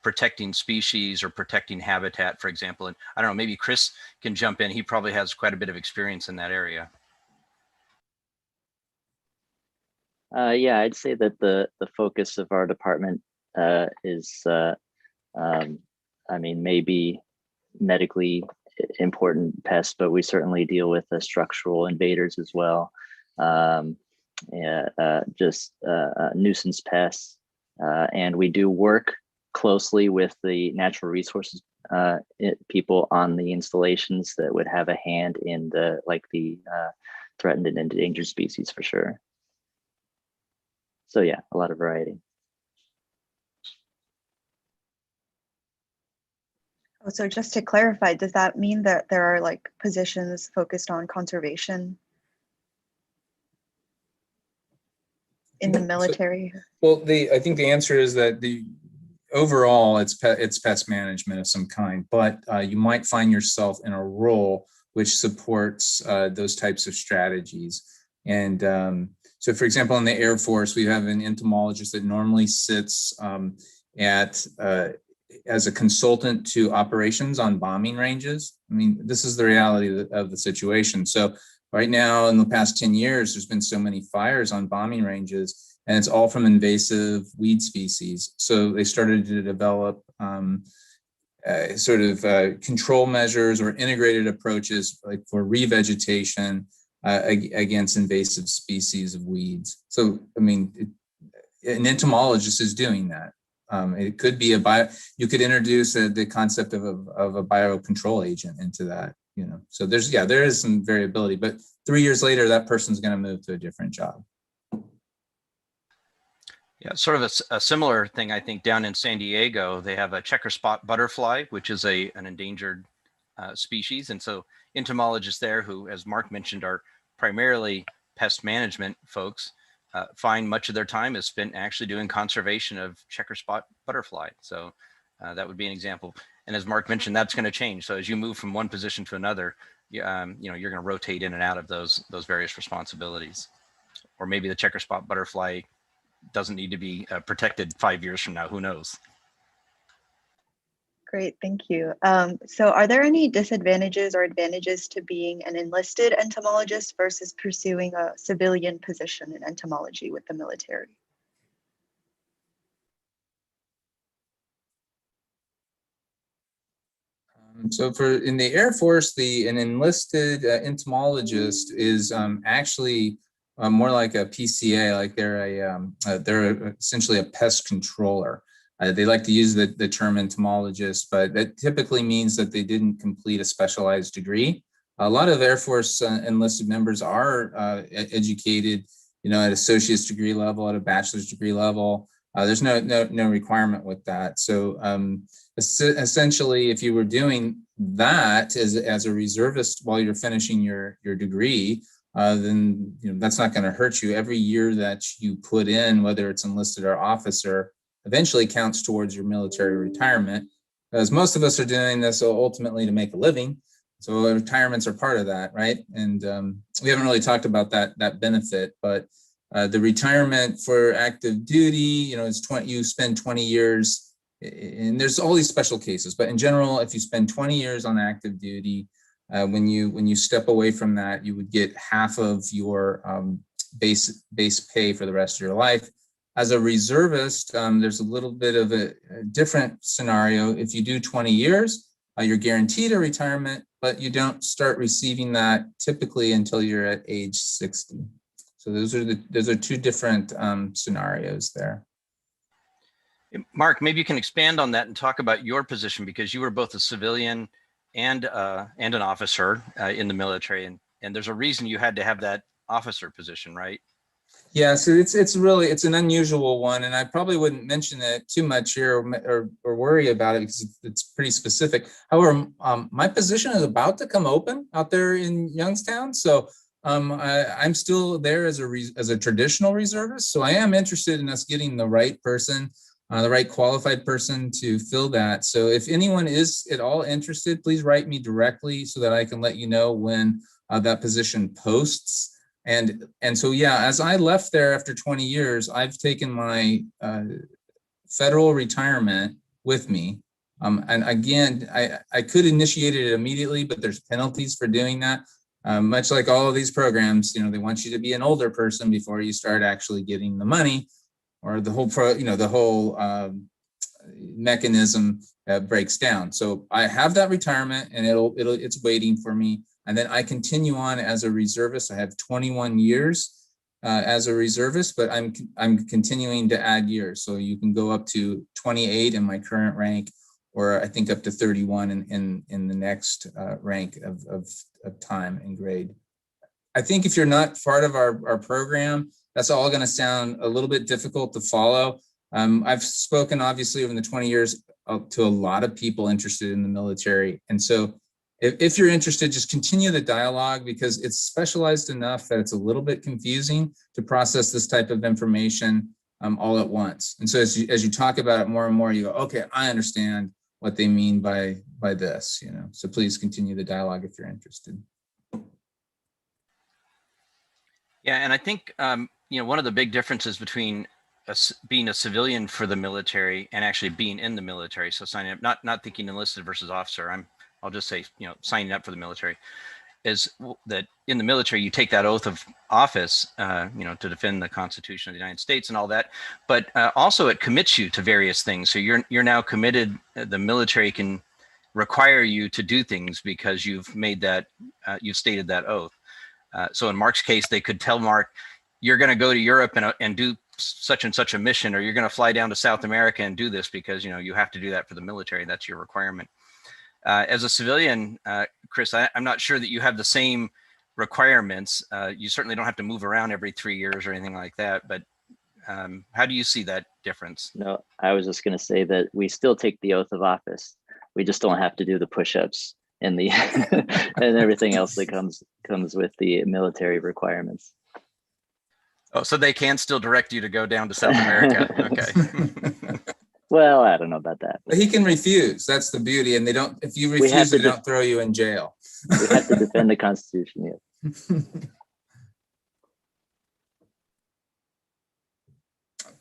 protecting species or protecting habitat, for example. And I don't know, maybe Chris can jump in. He probably has quite a bit of experience in that area. Yeah, I'd say that the focus of our department is, I mean, maybe medically important pests, but we certainly deal with the structural invaders as well. Just nuisance pests, and we do work closely with the natural resources people on the installations that would have a hand in the threatened and endangered species for sure. So yeah, a lot of variety. Oh, so just to clarify, does that mean that there are like positions focused on conservation in the military? Well, I think the answer is that the overall it's pest management of some kind, but you might find yourself in a role which supports those types of strategies. And so, for example, in the Air Force, we have an entomologist that normally sits as a consultant to operations on bombing ranges. I mean, this is the reality of the situation. So right now, in the past 10 years, there's been so many fires on bombing ranges, and it's all from invasive weed species. So they started to develop control measures or integrated approaches like for revegetation against invasive species of weeds. So, I mean, an entomologist is doing that. It could be you could introduce the concept of a biocontrol agent into that, you know. So there is some variability, but 3 years later, that person's going to move to a different job. Yeah, sort of a similar thing, I think, down in San Diego, they have a checker spot butterfly, which is an endangered species. And so entomologists there who, as Mark mentioned, are primarily pest management folks, find much of their time is spent actually doing conservation of checker spot butterfly. So that would be an example. And as Mark mentioned, that's going to change. So as you move from one position to another, you're going to rotate in and out of those various responsibilities. Or maybe the checker spot butterfly doesn't need to be protected 5 years from now. Who knows? Great, thank you. So are there any disadvantages or advantages to being an enlisted entomologist versus pursuing a civilian position in entomology with the military? So in the Air Force, an enlisted entomologist is actually more like a PCA, like they're essentially a pest controller. They like to use the term entomologist, but that typically means that they didn't complete a specialized degree. A lot of Air Force enlisted members are educated, at associate's degree level, at a bachelor's degree level. There's no requirement with that. So essentially, if you were doing that as a reservist while you're finishing your degree, then that's not going to hurt you. Every year that you put in, whether it's enlisted or officer, eventually counts towards your military retirement, as most of us are doing this ultimately to make a living. So retirements are part of that, right? And we haven't really talked about that benefit, but the retirement for active duty, is you spend 20 years, and there's all these special cases, but in general, if you spend 20 years on active duty, when you step away from that, you would get half of your base pay for the rest of your life. As a reservist, there's a little bit of a different scenario. If you do 20 years, you're guaranteed a retirement, but you don't start receiving that typically until you're at age 60. So those are two different scenarios there. Mark, maybe you can expand on that and talk about your position, because you were both a civilian and an officer in the military, and there's a reason you had to have that officer position, right? Yeah, so it's an unusual one, and I probably wouldn't mention it too much here or worry about it because it's pretty specific. However, my position is about to come open out there in Youngstown, so I'm still there as a traditional reservist. So I am interested in us getting the right person, the right qualified person to fill that. So if anyone is at all interested, please write me directly so that I can let you know when that position posts. And so, yeah, as I left there after 20 years, I've taken my federal retirement with me. And again, I could initiate it immediately, but there's penalties for doing that. Much like all of these programs, they want you to be an older person before you start actually getting the money, or the whole mechanism breaks down. So I have that retirement, and it's waiting for me. And then I continue on as a reservist. I have 21 years as a reservist, but I'm continuing to add years. So you can go up to 28 in my current rank, or I think up to 31 in the next rank of time and grade. I think if you're not part of our program, that's all going to sound a little bit difficult to follow. I've spoken obviously over the 20 years to a lot of people interested in the military. And so if you're interested, just continue the dialogue, because it's specialized enough that it's a little bit confusing to process this type of information all at once. And so as you talk about it more and more, you go, okay, I understand what they mean by this, So please continue the dialogue if you're interested. Yeah, and I think one of the big differences between being a civilian for the military and actually being in the military, so signing up, not thinking enlisted versus officer, I'll just say, signing up for the military, is that in the military, you take that oath of office, to defend the Constitution of the United States and all that. But also it commits you to various things. So you're now committed. The military can require you to do things because you've made that, you've stated that oath. So in Mark's case, they could tell Mark, you're going to go to Europe and do such and such a mission, or you're going to fly down to South America and do this because, you have to do that for the military. That's your requirement. As a civilian, Chris, I'm not sure that you have the same requirements. You certainly don't have to move around every 3 years or anything like that. But how do you see that difference? No, I was just going to say that we still take the oath of office. We just don't have to do the push-ups and the and everything else that comes with the military requirements. Oh, so they can still direct you to go down to South America. Okay. Well, I don't know about that. But he can refuse. That's the beauty. And if you refuse, they don't throw you in jail. We have to defend the Constitution, yes.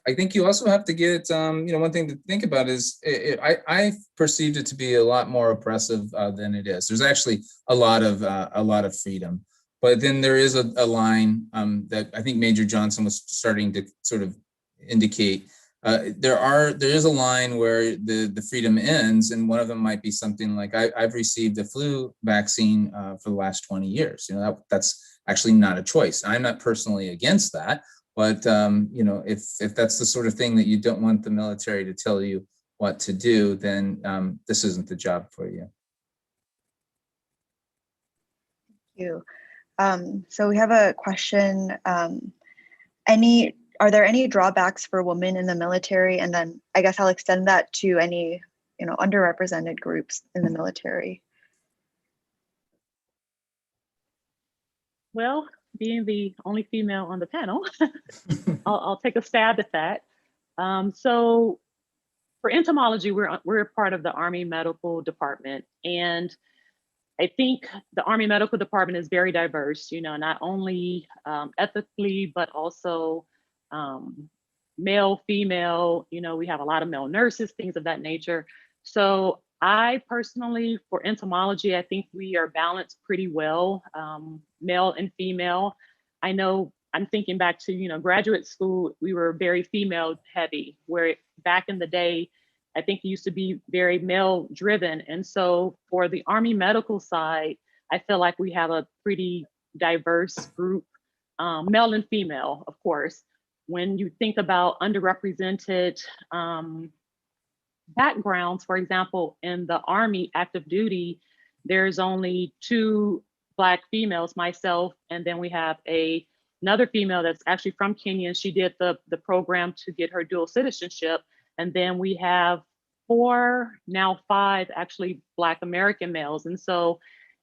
I think you also have to get, one thing to think about is I perceived it to be a lot more oppressive than it is. There's actually a lot of freedom, but then there is a line that I think Major Johnson was starting to sort of indicate. There is a line where the freedom ends, and one of them might be something like I've received the flu vaccine for the last 20 years. That's actually not a choice. I'm not personally against that. But, if that's the sort of thing that you don't want the military to tell you what to do, then this isn't the job for you. Thank you. So we have a question. Are there any drawbacks for women in the military? And then I guess I'll extend that to any, underrepresented groups in the military. Well, being the only female on the panel, I'll take a stab at that. So for entomology, we're a part of the Army Medical Department. And I think the Army Medical Department is very diverse, not only ethically, but also male, female, we have a lot of male nurses, things of that nature. So I personally, for entomology, I think we are balanced pretty well, male and female. I know I'm thinking back to, graduate school, we were very female heavy, where back in the day, I think it used to be very male driven. And so for the Army medical side, I feel like we have a pretty diverse group. male and female, of course. When you think about underrepresented backgrounds, for example, in the Army active duty, there's only 2 Black females, myself, and then we have another female that's actually from Kenya, and she did the program to get her dual citizenship. And then we have 4, now 5 actually Black American males. And so,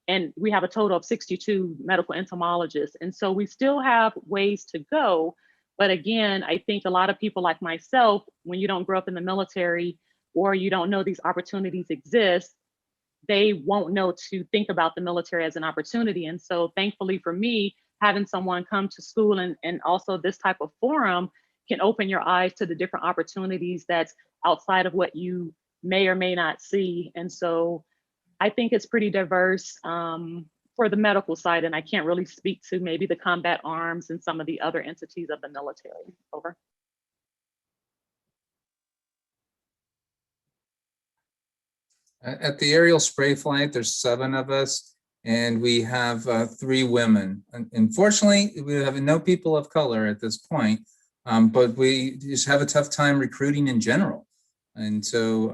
and we have a total of 62 medical entomologists. And so we still have ways to go. But again, I think a lot of people like myself, when you don't grow up in the military or you don't know these opportunities exist, they won't know to think about the military as an opportunity. And so thankfully for me, having someone come to school and also this type of forum can open your eyes to the different opportunities that's outside of what you may or may not see. And so I think it's pretty diverse for the medical side, and I can't really speak to maybe the combat arms and some of the other entities of the military. Over. At the aerial spray flight, there's 7 of us, and we have 3 women. Unfortunately, we have no people of color at this point, but we just have a tough time recruiting in general. And so,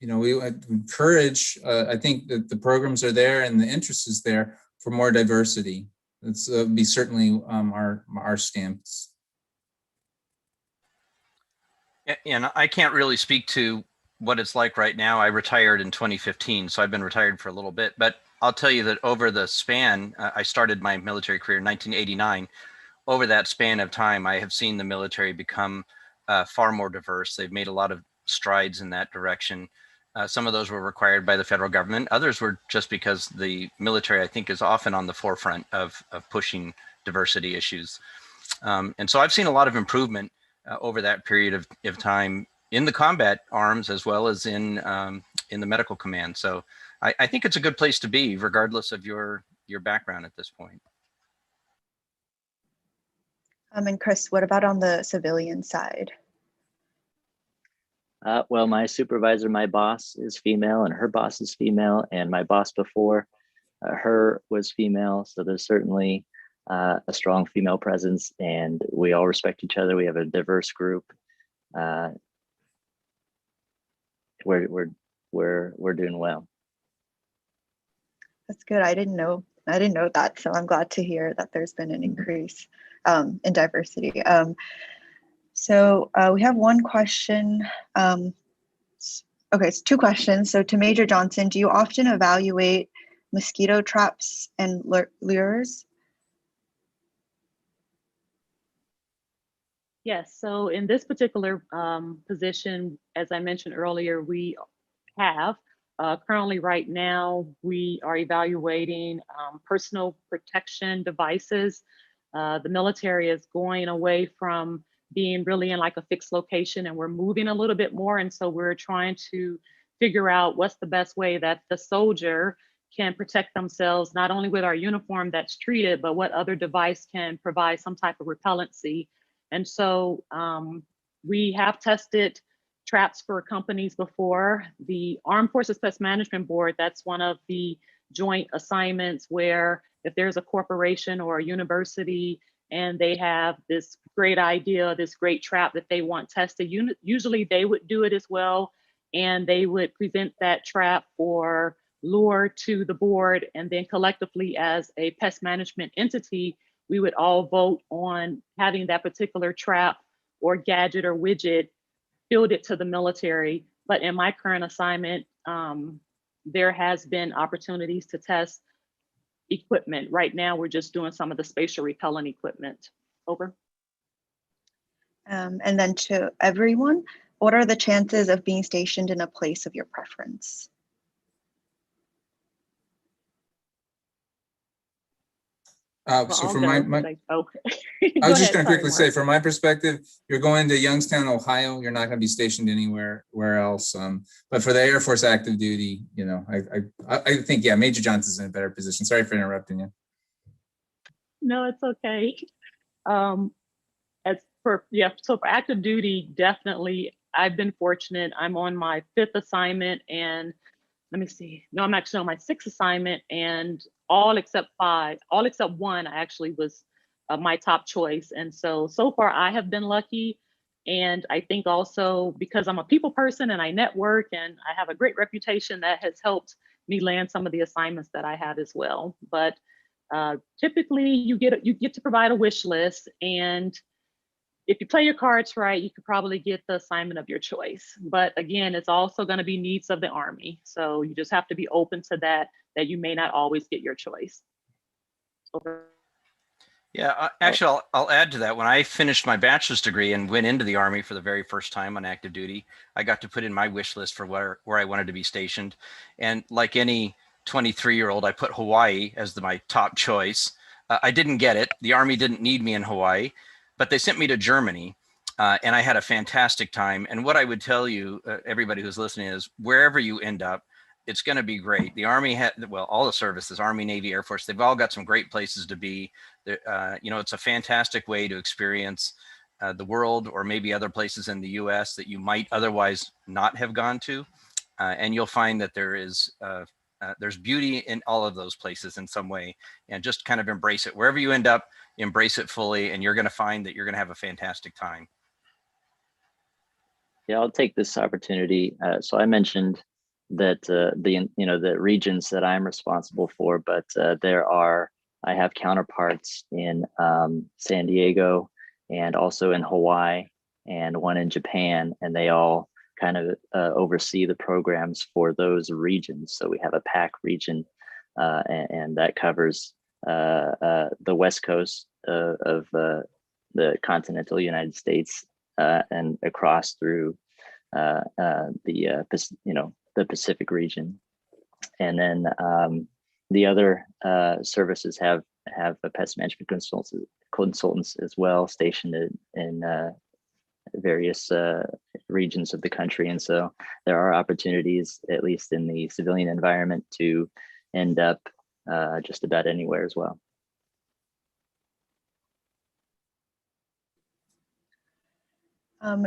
you know, we encourage, I think that the programs are there and the interest is there for more diversity. That's be certainly our stance. And I can't really speak to what it's like right now. I retired in 2015, so I've been retired for a little bit, but I'll tell you that over the span, I started my military career in 1989. Over that span of time, I have seen the military become far more diverse. They've made a lot of strides in that direction. Some of those were required by the federal government. Others were just because the military, I think, is often on the forefront of pushing diversity issues. And so I've seen a lot of improvement over that period of time in the combat arms as well as in the medical command. So I think it's a good place to be, regardless of your background at this point. And Chris, what about on the civilian side? Well, my supervisor, my boss is female and her boss is female, and my boss before her was female. So there's certainly a strong female presence, and we all respect each other. We have a diverse group. We're doing well. That's good. I didn't know that, so I'm glad to hear that there's been an increase in diversity. So we have one question. Okay, it's 2 questions. So to Major Johnson, do you often evaluate mosquito traps and lures? Yes, so in this particular position, as I mentioned earlier, we have currently right now, we are evaluating personal protection devices. The military is going away from being really in like a fixed location, and we're moving a little bit more. And so we're trying to figure out what's the best way that the soldier can protect themselves, not only with our uniform that's treated, but what other device can provide some type of repellency. And so we have tested traps for companies before. The Armed Forces Pest Management Board, that's one of the joint assignments where if there's a corporation or a university and they have this great idea, this great trap that they want tested, usually they would do it as well. And they would present that trap or lure to the board. And then collectively as a pest management entity, we would all vote on having that particular trap or gadget or widget fielded to the military. But in my current assignment, there has been opportunities to test equipment. Right now, we're just doing some of the spatial repellent equipment. Over. And then to everyone, what are the chances of being stationed in a place of your preference? So from my I was just going to quickly say, from my perspective, you're going to Youngstown, Ohio. You're not going to be stationed anywhere else. But for the Air Force active duty, you know, I think, yeah, Major Johnson's in a better position. Sorry for interrupting you. No, it's okay. So for active duty, definitely, I've been fortunate. I'm on my 5th assignment, and let me see. No, I'm actually on my 6th assignment, and all except 1, I actually was my top choice. And so far I have been lucky. And I think also because I'm a people person and I network and I have a great reputation, that has helped me land some of the assignments that I have as well. But typically you get to provide a wish list, and if you play your cards right, you could probably get the assignment of your choice. But again, it's also going to be needs of the Army. So you just have to be open to that you may not always get your choice. Over. Yeah, actually, I'll add to that. When I finished my bachelor's degree and went into the Army for the very first time on active duty, I got to put in my wish list for where I wanted to be stationed. And like any 23-year-old, I put Hawaii as my top choice. I didn't get it. The Army didn't need me in Hawaii, but they sent me to Germany, and I had a fantastic time. And what I would tell you, everybody who's listening, is wherever you end up, it's going to be great. The Army had, well, all the services, Army, Navy, Air Force, they've all got some great places to be. It's a fantastic way to experience the world, or maybe other places in the U.S. that you might otherwise not have gone to. And you'll find that there's beauty in all of those places in some way, and just kind of embrace it. Wherever you end up, embrace it fully, and you're going to find that you're going to have a fantastic time. Yeah, I'll take this opportunity. So I mentioned that the regions that I'm responsible for, but I have counterparts in San Diego and also in Hawaii and one in Japan, and they all kind of oversee the programs for those regions. So we have a PAC region, and that covers the West Coast of the continental United States and across through the Pacific region. And then the other services have a pest management consultants as well, stationed in various regions of the country. And so there are opportunities, at least in the civilian environment, to end up just about anywhere as well.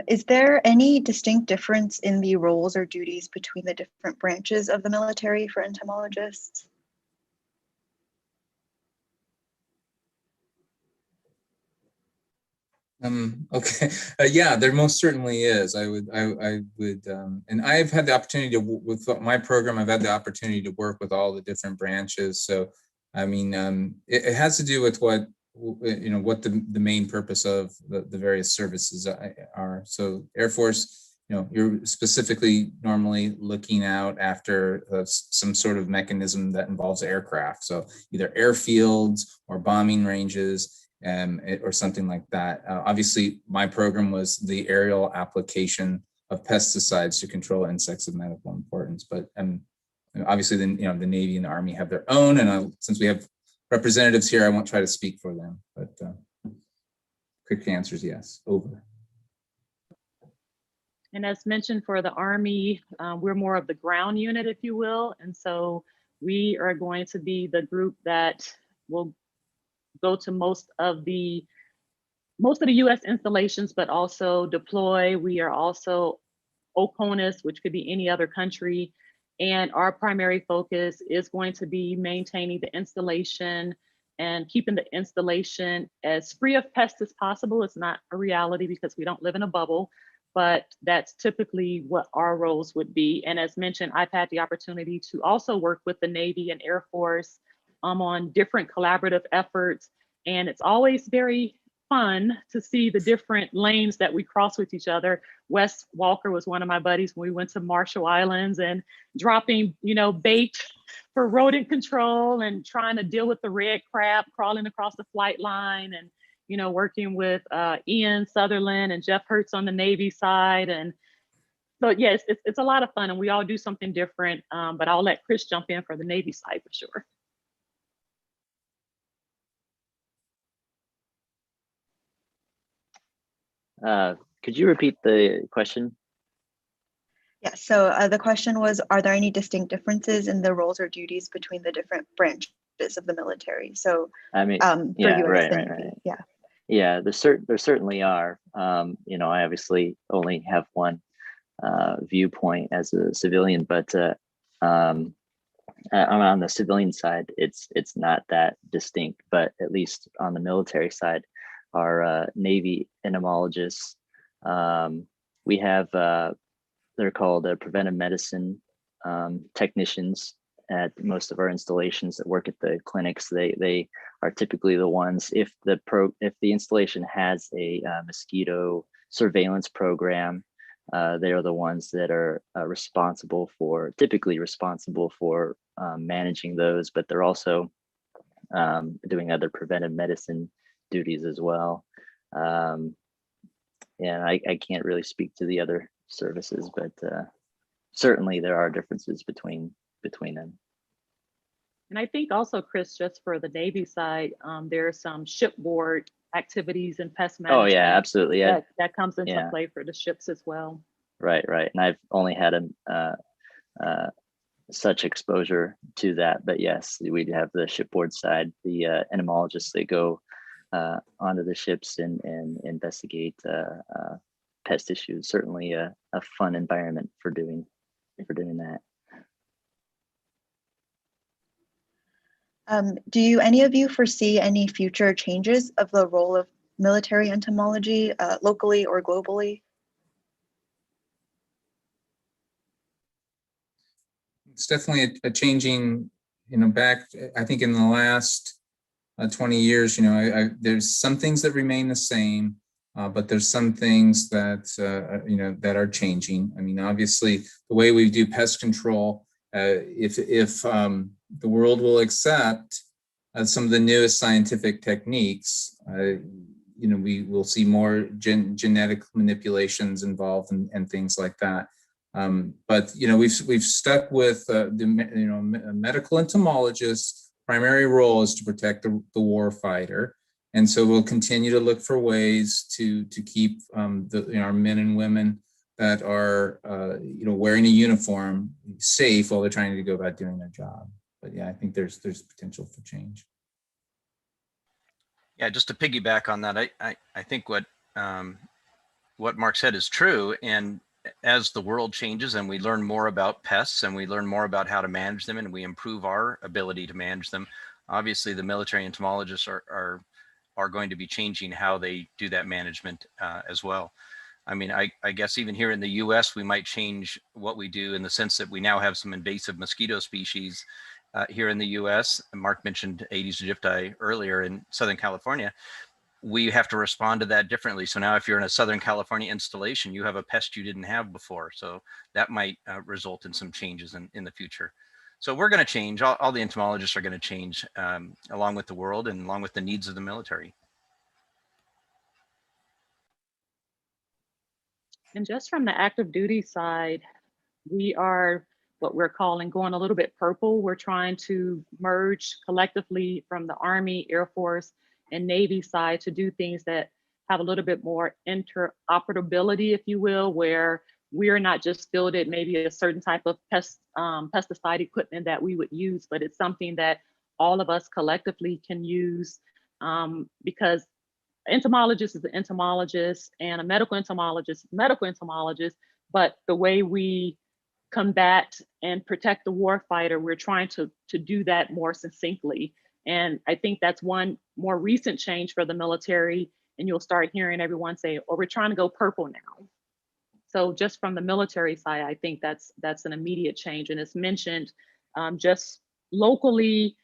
Is there any distinct difference in the roles or duties between the different branches of the military for entomologists? Okay. Yeah, there most certainly is. I would, and I've had the opportunity to, with my program, I've had the opportunity to work with all the different branches. So, I mean, it has to do with what the main purpose of the various services are. So Air Force, you're specifically normally looking out after some sort of mechanism that involves aircraft. So either airfields or bombing ranges, or something like that. Obviously, my program was the aerial application of pesticides to control insects of medical importance. But obviously, the Navy and the Army have their own, and since we have representatives here, I won't try to speak for them. But quick answer is yes. Over. And as mentioned, for the Army, we're more of the ground unit, if you will, and so we are going to be the group that will go to most of the U.S. installations, but also deploy. We are also OCONUS, which could be any other country. And our primary focus is going to be maintaining the installation and keeping the installation as free of pests as possible. It's not a reality because we don't live in a bubble, but that's typically what our roles would be. And as mentioned, I've had the opportunity to also work with the Navy and Air Force on different collaborative efforts. And it's always very fun to see the different lanes that we cross with each other. Wes Walker was one of my buddies when we went to Marshall Islands and dropping, bait for rodent control and trying to deal with the red crab crawling across the flight line, and, working with Ian Sutherland and Jeff Hertz on the Navy side. And so, yes, it's a lot of fun, and we all do something different, but I'll let Chris jump in for the Navy side for sure. Could you repeat the question? Yeah, so the question was, are there any distinct differences in the roles or duties between the different branches of the military? So I mean, for yeah, US, right, the right, Navy, right. yeah. Yeah, there certainly are. I obviously only have one viewpoint as a civilian, but On the civilian side, it's not that distinct, but at least on the military side, our Navy entomologists, we have they're called preventive medicine technicians at most of our installations that work at the clinics. They are typically the ones, if the installation has a mosquito surveillance program, they are the ones that are typically responsible for managing those, but they're also doing other preventive medicine duties as well. And I can't really speak to the other services, but certainly there are differences between them. And I think also, Chris, just for the Navy side, there are some shipboard activities and pest management. Oh yeah, absolutely. Yeah, that comes into play for the ships as well. Right. And I've only had such exposure to that, but yes, we have the shipboard side, the entomologists that go onto the ships and investigate pest issues. Certainly a fun environment for doing that. Do any of you foresee any future changes of the role of military entomology locally or globally? It's definitely a changing, back, I think in the last 20 years, there's some things that remain the same, but there's some things that, that are changing. I mean, obviously, the way we do pest control, if the world will accept some of the newest scientific techniques, we will see more genetic manipulations involved and things like that. But we've stuck with the medical entomologist's primary role is to protect the war fighter, and so we'll continue to look for ways to keep our men and women that are wearing a uniform safe while they're trying to go about doing their job. But yeah, I think there's potential for change. Yeah, just to piggyback on that, I think what Mark said is true. And as the world changes and we learn more about pests and we learn more about how to manage them and we improve our ability to manage them, obviously the military entomologists are going to be changing how they do that management as well. I mean, I guess even here in the US, we might change what we do in the sense that we now have some invasive mosquito species here in the US. Mark mentioned Aedes aegypti earlier in Southern California. We have to respond to that differently. So now if you're in a Southern California installation, you have a pest you didn't have before. So that might result in some changes in the future. So we're going to change. All the entomologists are going to change along with the world and along with the needs of the military. And just from the active duty side, we are what we're calling going a little bit purple. We're trying to merge collectively from the Army, Air Force, and Navy side to do things that have a little bit more interoperability, if you will, where we're not just fielded maybe a certain type of pesticide equipment that we would use, but it's something that all of us collectively can use, because entomologist is an entomologist and a medical entomologist is a medical entomologist, but the way we combat and protect the warfighter, we're trying to do that more succinctly. And I think that's one more recent change for the military. And you'll start hearing everyone say, oh, we're trying to go purple now. So just from the military side, I think that's an immediate change. And it's mentioned just locally,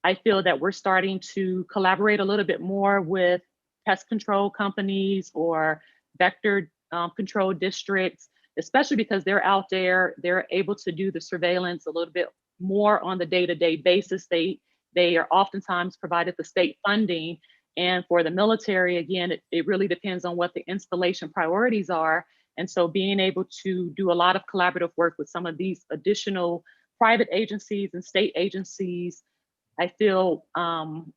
I feel that we're starting to collaborate a little bit more with pest control companies or vector control districts, especially because they're out there, they're able to do the surveillance a little bit more on the day-to-day basis. They are oftentimes provided the state funding. And for the military, again, it really depends on what the installation priorities are. And so being able to do a lot of collaborative work with some of these additional private agencies and state agencies, I feel, and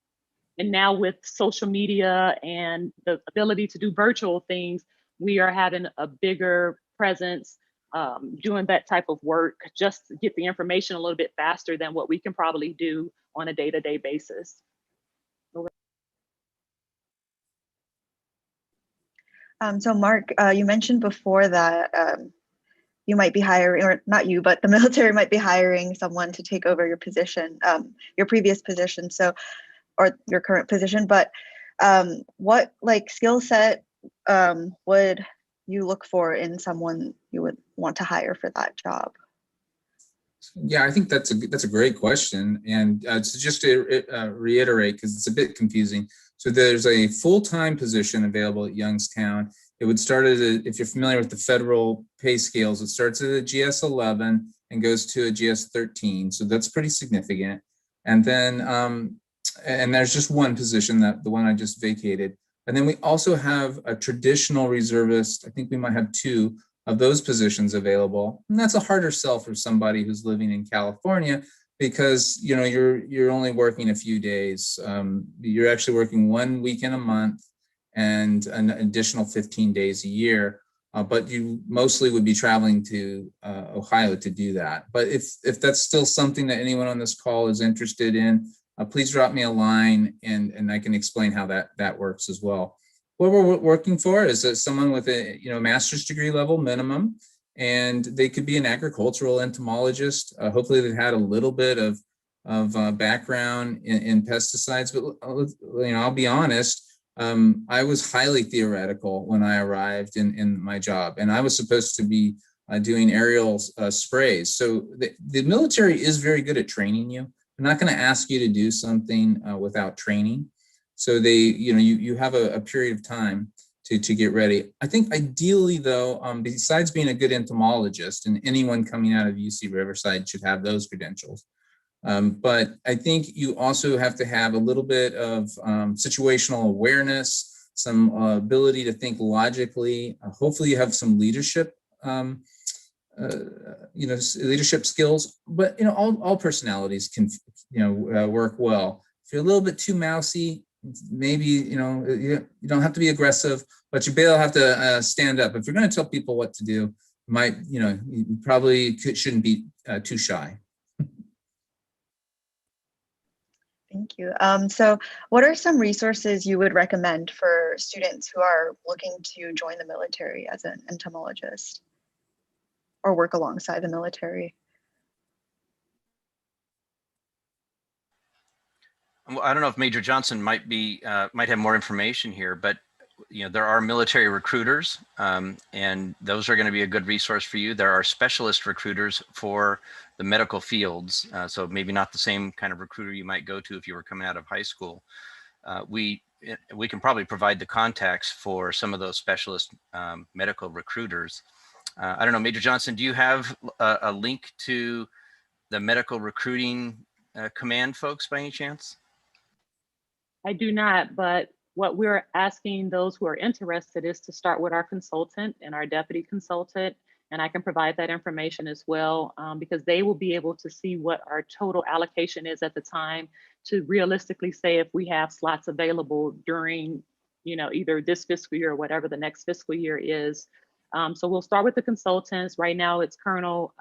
now with social media and the ability to do virtual things, we are having a bigger presence doing that type of work just to get the information a little bit faster than what we can probably do on a day-to-day basis. So Mark, you mentioned before that you might be hiring, or not you, but the military might be hiring someone to take over your position, your previous position, so, or your current position. But what like skill set would you look for in someone you would want to hire for that job? Yeah, I think that's a great question, and so just to reiterate, because it's a bit confusing. So there's a full-time position available at Youngstown. It would start at if you're familiar with the federal pay scales, it starts at a GS 11 and goes to a GS 13. So that's pretty significant. And then and there's just one position, that the one I just vacated. And then we also have a traditional reservist. I think we might have two of those positions available. And that's a harder sell for somebody who's living in California, because you're only working a few days. You're actually working 1 week in a month and an additional 15 days a year. But you mostly would be traveling to Ohio to do that. But if that's still something that anyone on this call is interested in, please drop me a line, and I can explain how that works as well. What we're working for is someone with a master's degree level minimum, and they could be an agricultural entomologist. Hopefully they've had a little bit of background in pesticides, but I'll be honest, I was highly theoretical when I arrived in my job, and I was supposed to be doing aerial sprays. So the military is very good at training you. They're not going to ask you to do something without training. So you have a period of time to get ready. I think ideally though, besides being a good entomologist, and anyone coming out of UC Riverside should have those credentials. But I think you also have to have a little bit of situational awareness, some ability to think logically. Hopefully you have some leadership, leadership skills, but all personalities can work well. If you're a little bit too mousy, maybe you don't have to be aggressive, but you will have to stand up. If you're going to tell people what to do, you probably shouldn't be too shy. Thank you. So what are some resources you would recommend for students who are looking to join the military as an entomologist or work alongside the military? Well, I don't know if Major Johnson might have more information here, but there are military recruiters, and those are going to be a good resource for you. There are specialist recruiters for the medical fields, so maybe not the same kind of recruiter you might go to if you were coming out of high school. We can probably provide the contacts for some of those specialist medical recruiters. I don't know, Major Johnson, do you have a link to the medical recruiting command folks by any chance? I do not, but what we're asking those who are interested is to start with our consultant and our deputy consultant, and I can provide that information as well, because they will be able to see what our total allocation is at the time to realistically say if we have slots available during, either this fiscal year or whatever the next fiscal year is. So we'll start with the consultants. Right now it's Colonel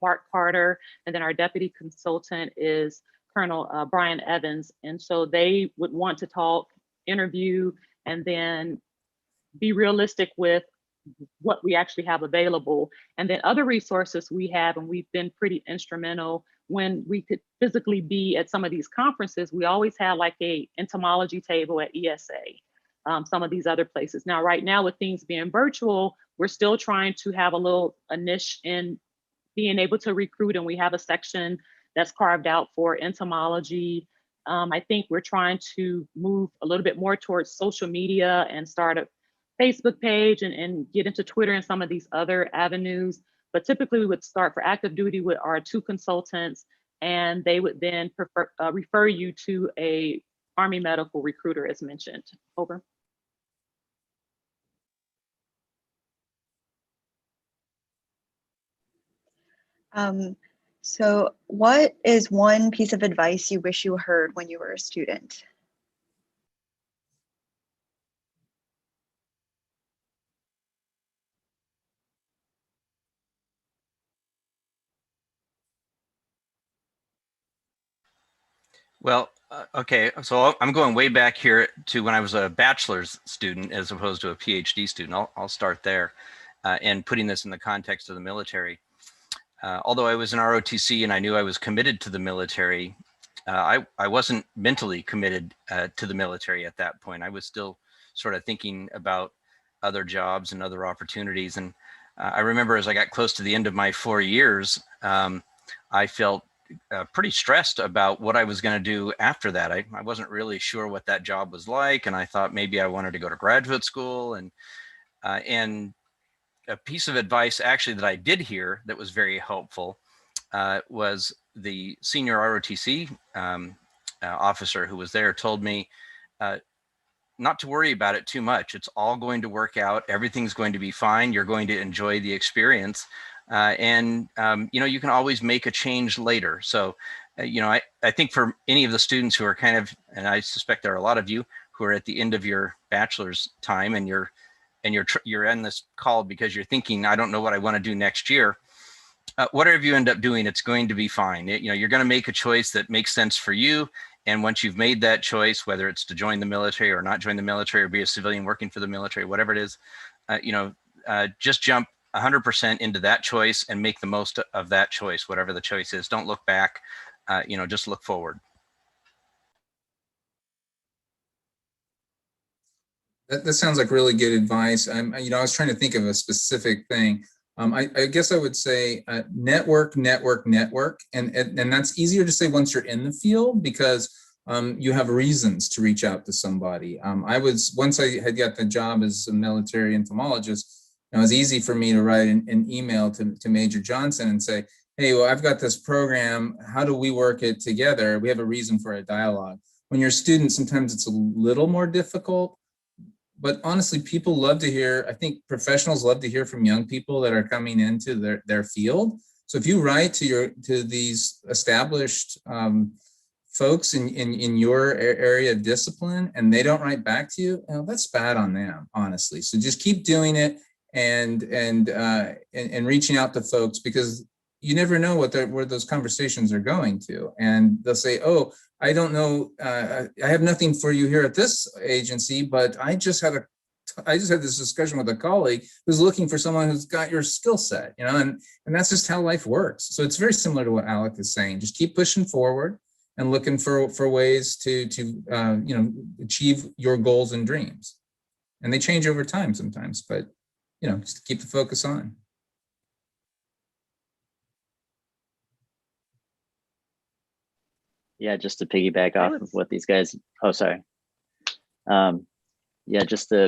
Mark Carter, and then our deputy consultant is Colonel Brian Evans. And so they would want to talk, interview, and then be realistic with what we actually have available. And then other resources we have, and we've been pretty instrumental when we could physically be at some of these conferences. We always had like a entomology table at ESA, some of these other places. Now, right now with things being virtual, we're still trying to have a niche in being able to recruit, and we have a section that's carved out for entomology. I think we're trying to move a little bit more towards social media and start a Facebook page and get into Twitter and some of these other avenues. But typically we would start for active duty with our two consultants, and they would then refer you to a Army medical recruiter as mentioned. Over. So what is one piece of advice you wish you heard when you were a student? Well, okay, so I'm going way back here to when I was a bachelor's student as opposed to a PhD student. I'll start there. and putting this in the context of the military. Although I was in ROTC and I knew I was committed to the military, I wasn't mentally committed to the military at that point. I was still sort of thinking about other jobs and other opportunities. And I remember as I got close to the end of my 4 years, I felt pretty stressed about what I was going to do after that. I wasn't really sure what that job was like, and I thought maybe I wanted to go to graduate school. And a piece of advice actually that I did hear that was very helpful was the senior ROTC officer who was there told me not to worry about it too much. It's all going to work out. Everything's going to be fine. You're going to enjoy the experience. And you can always make a change later. So, I think for any of the students who are kind of, and I suspect there are a lot of you who are at the end of your bachelor's time and you're in this call because you're thinking, I don't know what I want to do next year. Whatever you end up doing, it's going to be fine. You're going to make a choice that makes sense for you. And once you've made that choice, whether it's to join the military or not join the military or be a civilian working for the military, whatever it is, just jump 100% into that choice and make the most of that choice, whatever the choice is. Don't look back, just look forward. That sounds like really good advice. I was trying to think of a specific thing. I guess I would say network, and that's easier to say once you're in the field because you have reasons to reach out to somebody. Once I had got the job as a military entomologist, it was easy for me to write an email to Major Johnson and say, hey, well, I've got this program. How do we work it together? We have a reason for a dialogue. When you're a student, sometimes it's a little more difficult. But honestly, people love to hear, I think professionals love to hear from young people that are coming into their field. So if you write to these established folks in your area of discipline and they don't write back to you, that's bad on them, honestly. So just keep doing it and reaching out to folks because you never know where those conversations are going to. And they'll say, oh, I don't know, I have nothing for you here at this agency, but I just had this discussion with a colleague who's looking for someone who's got your skill set, and that's just how life works. So it's very similar to what Alec is saying. Just keep pushing forward and looking for ways to achieve your goals and dreams. And they change over time sometimes, but just keep the focus on. Yeah, just to piggyback off of what these guys, just to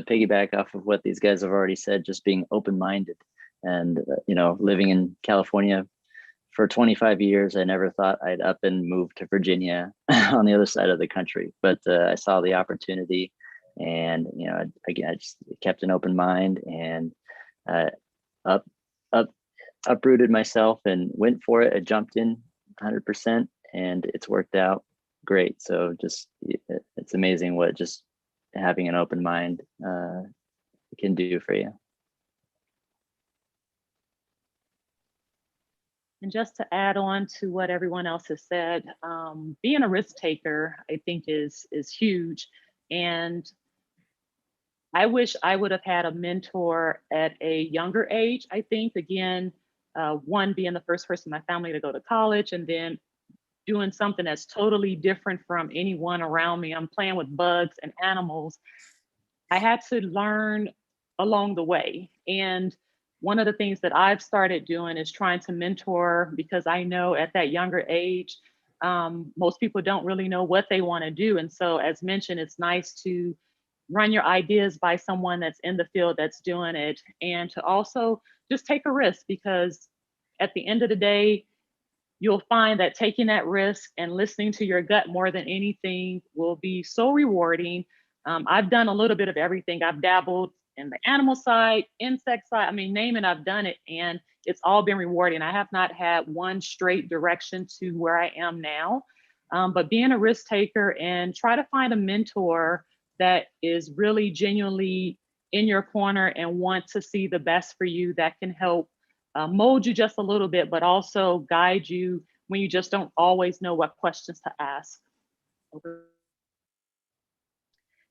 piggyback off of what these guys have already said, just being open-minded and, living in California for 25 years, I never thought I'd up and move to Virginia on the other side of the country, but I saw the opportunity and, again, I just kept an open mind and uprooted myself and went for it. I jumped in 100%. And it's worked out great. So it's amazing what just having an open mind can do for you. And just to add on to what everyone else has said, being a risk taker, I think is huge. And I wish I would have had a mentor at a younger age. I think, again, one, being the first person in my family to go to college and then doing something that's totally different from anyone around me. I'm playing with bugs and animals. I had to learn along the way. And one of the things that I've started doing is trying to mentor because I know at that younger age, most people don't really know what they want to do. And so as mentioned, it's nice to run your ideas by someone that's in the field that's doing it and to also just take a risk because at the end of the day, you'll find that taking that risk and listening to your gut more than anything will be so rewarding. I've done a little bit of everything. I've dabbled in the animal side, insect side, name it, I've done it. And it's all been rewarding. I have not had one straight direction to where I am now. But being a risk taker and try to find a mentor that is really genuinely in your corner and want to see the best for you that can help mold you just a little bit, but also guide you when you just don't always know what questions to ask.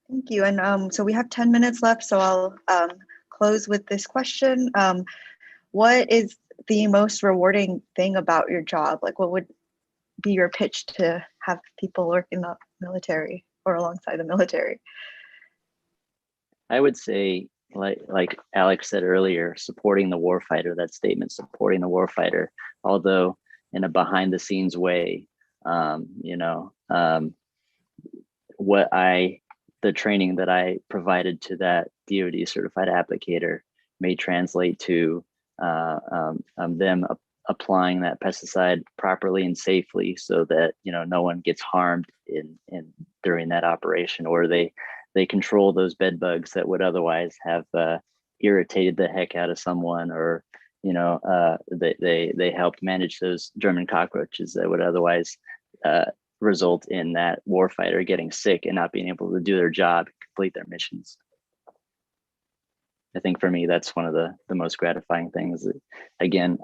Thank you. And so we have 10 minutes left, so I'll close with this question. What is the most rewarding thing about your job? Like, what would be your pitch to have people work in the military or alongside the military? I would say, like Alex said earlier, supporting the warfighter, that statement, supporting the warfighter, although in a behind the scenes way. The training that I provided to that DoD certified applicator may translate to them applying that pesticide properly and safely, so that no one gets harmed in during that operation, or they control those bed bugs that would otherwise have irritated the heck out of someone, or they helped manage those German cockroaches that would otherwise result in that warfighter getting sick and not being able to do their job and complete their missions. I think for me, that's one of the most gratifying things. Again,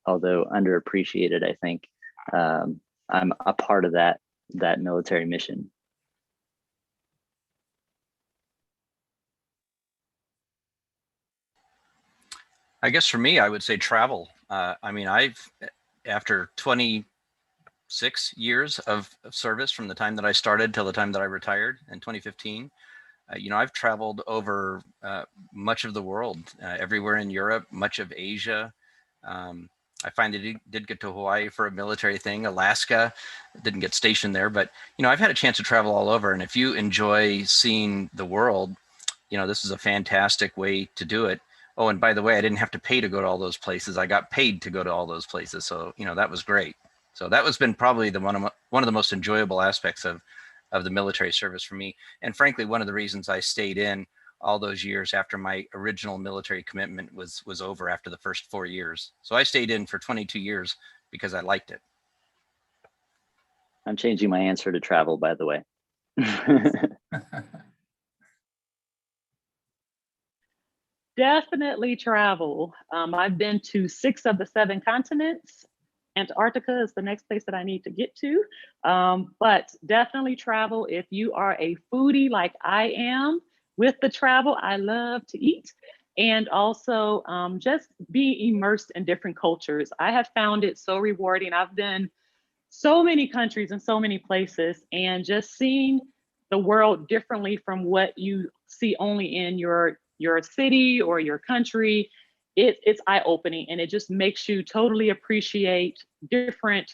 although underappreciated, I think I'm a part of that military mission. I guess for me, I would say travel. I mean, after 26 years of service from the time that I started till the time that I retired in 2015, I've traveled over much of the world, everywhere in Europe, much of Asia. I finally did get to Hawaii for a military thing. Alaska, didn't get stationed there, but I've had a chance to travel all over. And if you enjoy seeing the world, this is a fantastic way to do it. Oh, and by the way, I didn't have to pay to go to all those places. I got paid to go to all those places. So, that was great. So that was been probably one of the most enjoyable aspects of the military service for me. And frankly, one of the reasons I stayed in all those years after my original military commitment was over after the first 4 years. So I stayed in for 22 years because I liked it. I'm changing my answer to travel, by the way. Definitely travel. I've been to 6 of the 7 continents. Antarctica is the next place that I need to get to. But definitely travel. If you are a foodie like I am, with the travel, I love to eat. And also just be immersed in different cultures. I have found it so rewarding. I've been so many countries and so many places, and just seeing the world differently from what you see only in your city or your country, it's eye-opening, and it just makes you totally appreciate different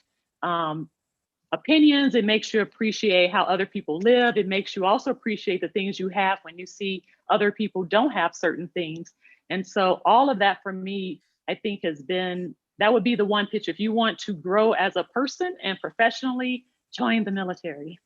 opinions. It makes you appreciate how other people live. It makes you also appreciate the things you have when you see other people don't have certain things. And so all of that for me, I think that would be the one pitch. If you want to grow as a person and professionally, join the military.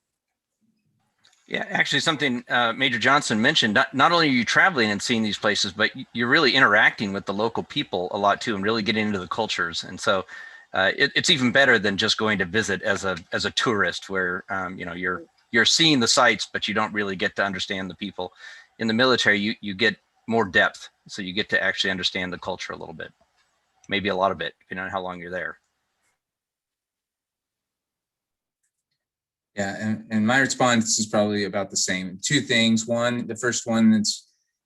Yeah, actually something Major Johnson mentioned, not only are you traveling and seeing these places, but you're really interacting with the local people a lot too, and really getting into the cultures. And so it's even better than just going to visit as a tourist, where you're seeing the sights, but you don't really get to understand the people. In the military, you get more depth, so you get to actually understand the culture a little bit, maybe a lot of it, depending on how long you're there. Yeah, and my response is probably about the same. 2 things. One, the first one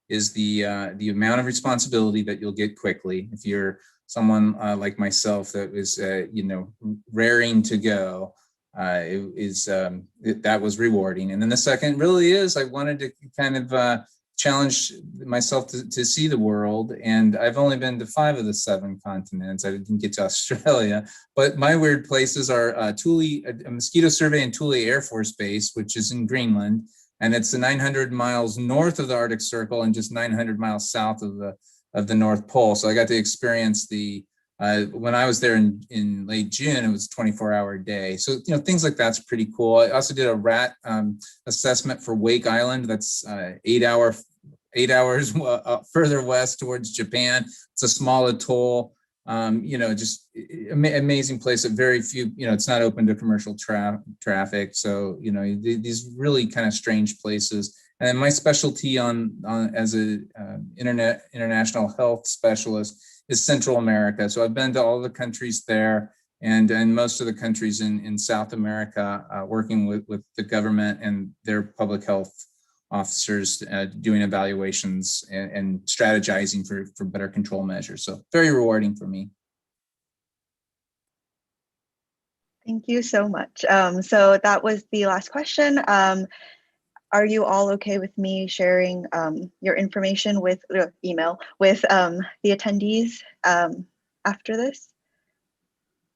is the amount of responsibility that you'll get quickly. If you're someone like myself that is raring to go, that was rewarding. And then the second really is, I wanted to kind of challenge myself to see the world. And I've only been to 5 of the 7 continents. I didn't get to Australia, but my weird places are Thule, a mosquito survey in Thule Air Force Base, which is in Greenland. And it's 900 miles north of the Arctic Circle and just 900 miles south of the North Pole. So I got to experience when I was there in late June, it was a 24-hour day. So, things like that's pretty cool. I also did a rat assessment for Wake Island. That's 8 hours further west towards Japan. It's a small atoll, just amazing place. Very few, it's not open to commercial traffic. So, these really kind of strange places. And then my specialty as a international health specialist is Central America. So I've been to all the countries there, and most of the countries in South America, working with the government and their public health officers doing evaluations and strategizing for better control measures. So very rewarding for me. Thank you so much. So that was the last question. Are you all okay with me sharing your information with email with the attendees after this?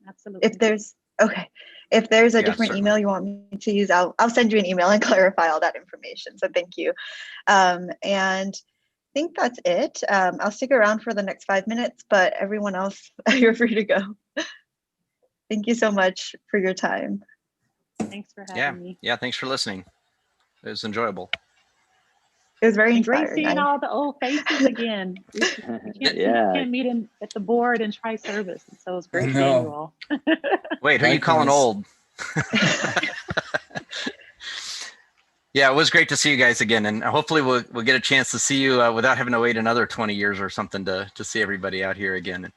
Absolutely. If there's a Yeah, different certainly. email you want me to use, I'll send you an email and clarify all that information. So thank you. And I think that's it. I'll stick around for the next 5 minutes, but everyone else, you're free to go. Thank you so much for your time. Thanks for having me. Yeah, thanks for listening. It was enjoyable. It was very And great inspiring. seeing all the old faces again. Yeah. Can't meet in at the board and try service. So it's great I seeing know. you all. Wait, who are you calling Likewise. old? Yeah, it was great to see you guys again, and hopefully we'll get a chance to see you without having to wait another 20 years or something to see everybody out here again.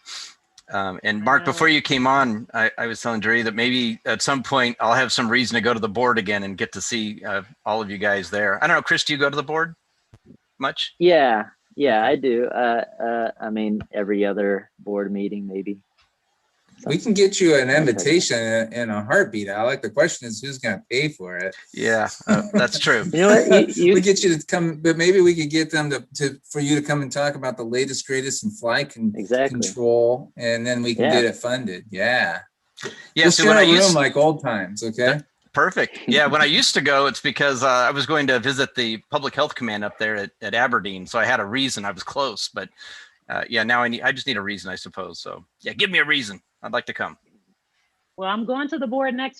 And Mark, before you came on, I was telling Jerry that maybe at some point I'll have some reason to go to the board again and get to see all of you guys there. I don't know, Chris, do you go to the board much? Yeah, I do. I mean, every other board meeting, maybe. We can get you an invitation in a heartbeat, Alec. The question is who's going to pay for it. Yeah, that's true. You know what? We get you to come, but maybe we could get them for you to come and talk about the latest, greatest in flight control, and then we can get it funded. Yeah. Yeah. We'll So share when a room like old times, okay? Perfect. Yeah, when I used to go, it's because I was going to visit the public health command up there at Aberdeen, so I had a reason. I was close, but yeah, now I just need a reason, I suppose. So yeah, give me a reason. I'd like to come. Well, I'm going to the board next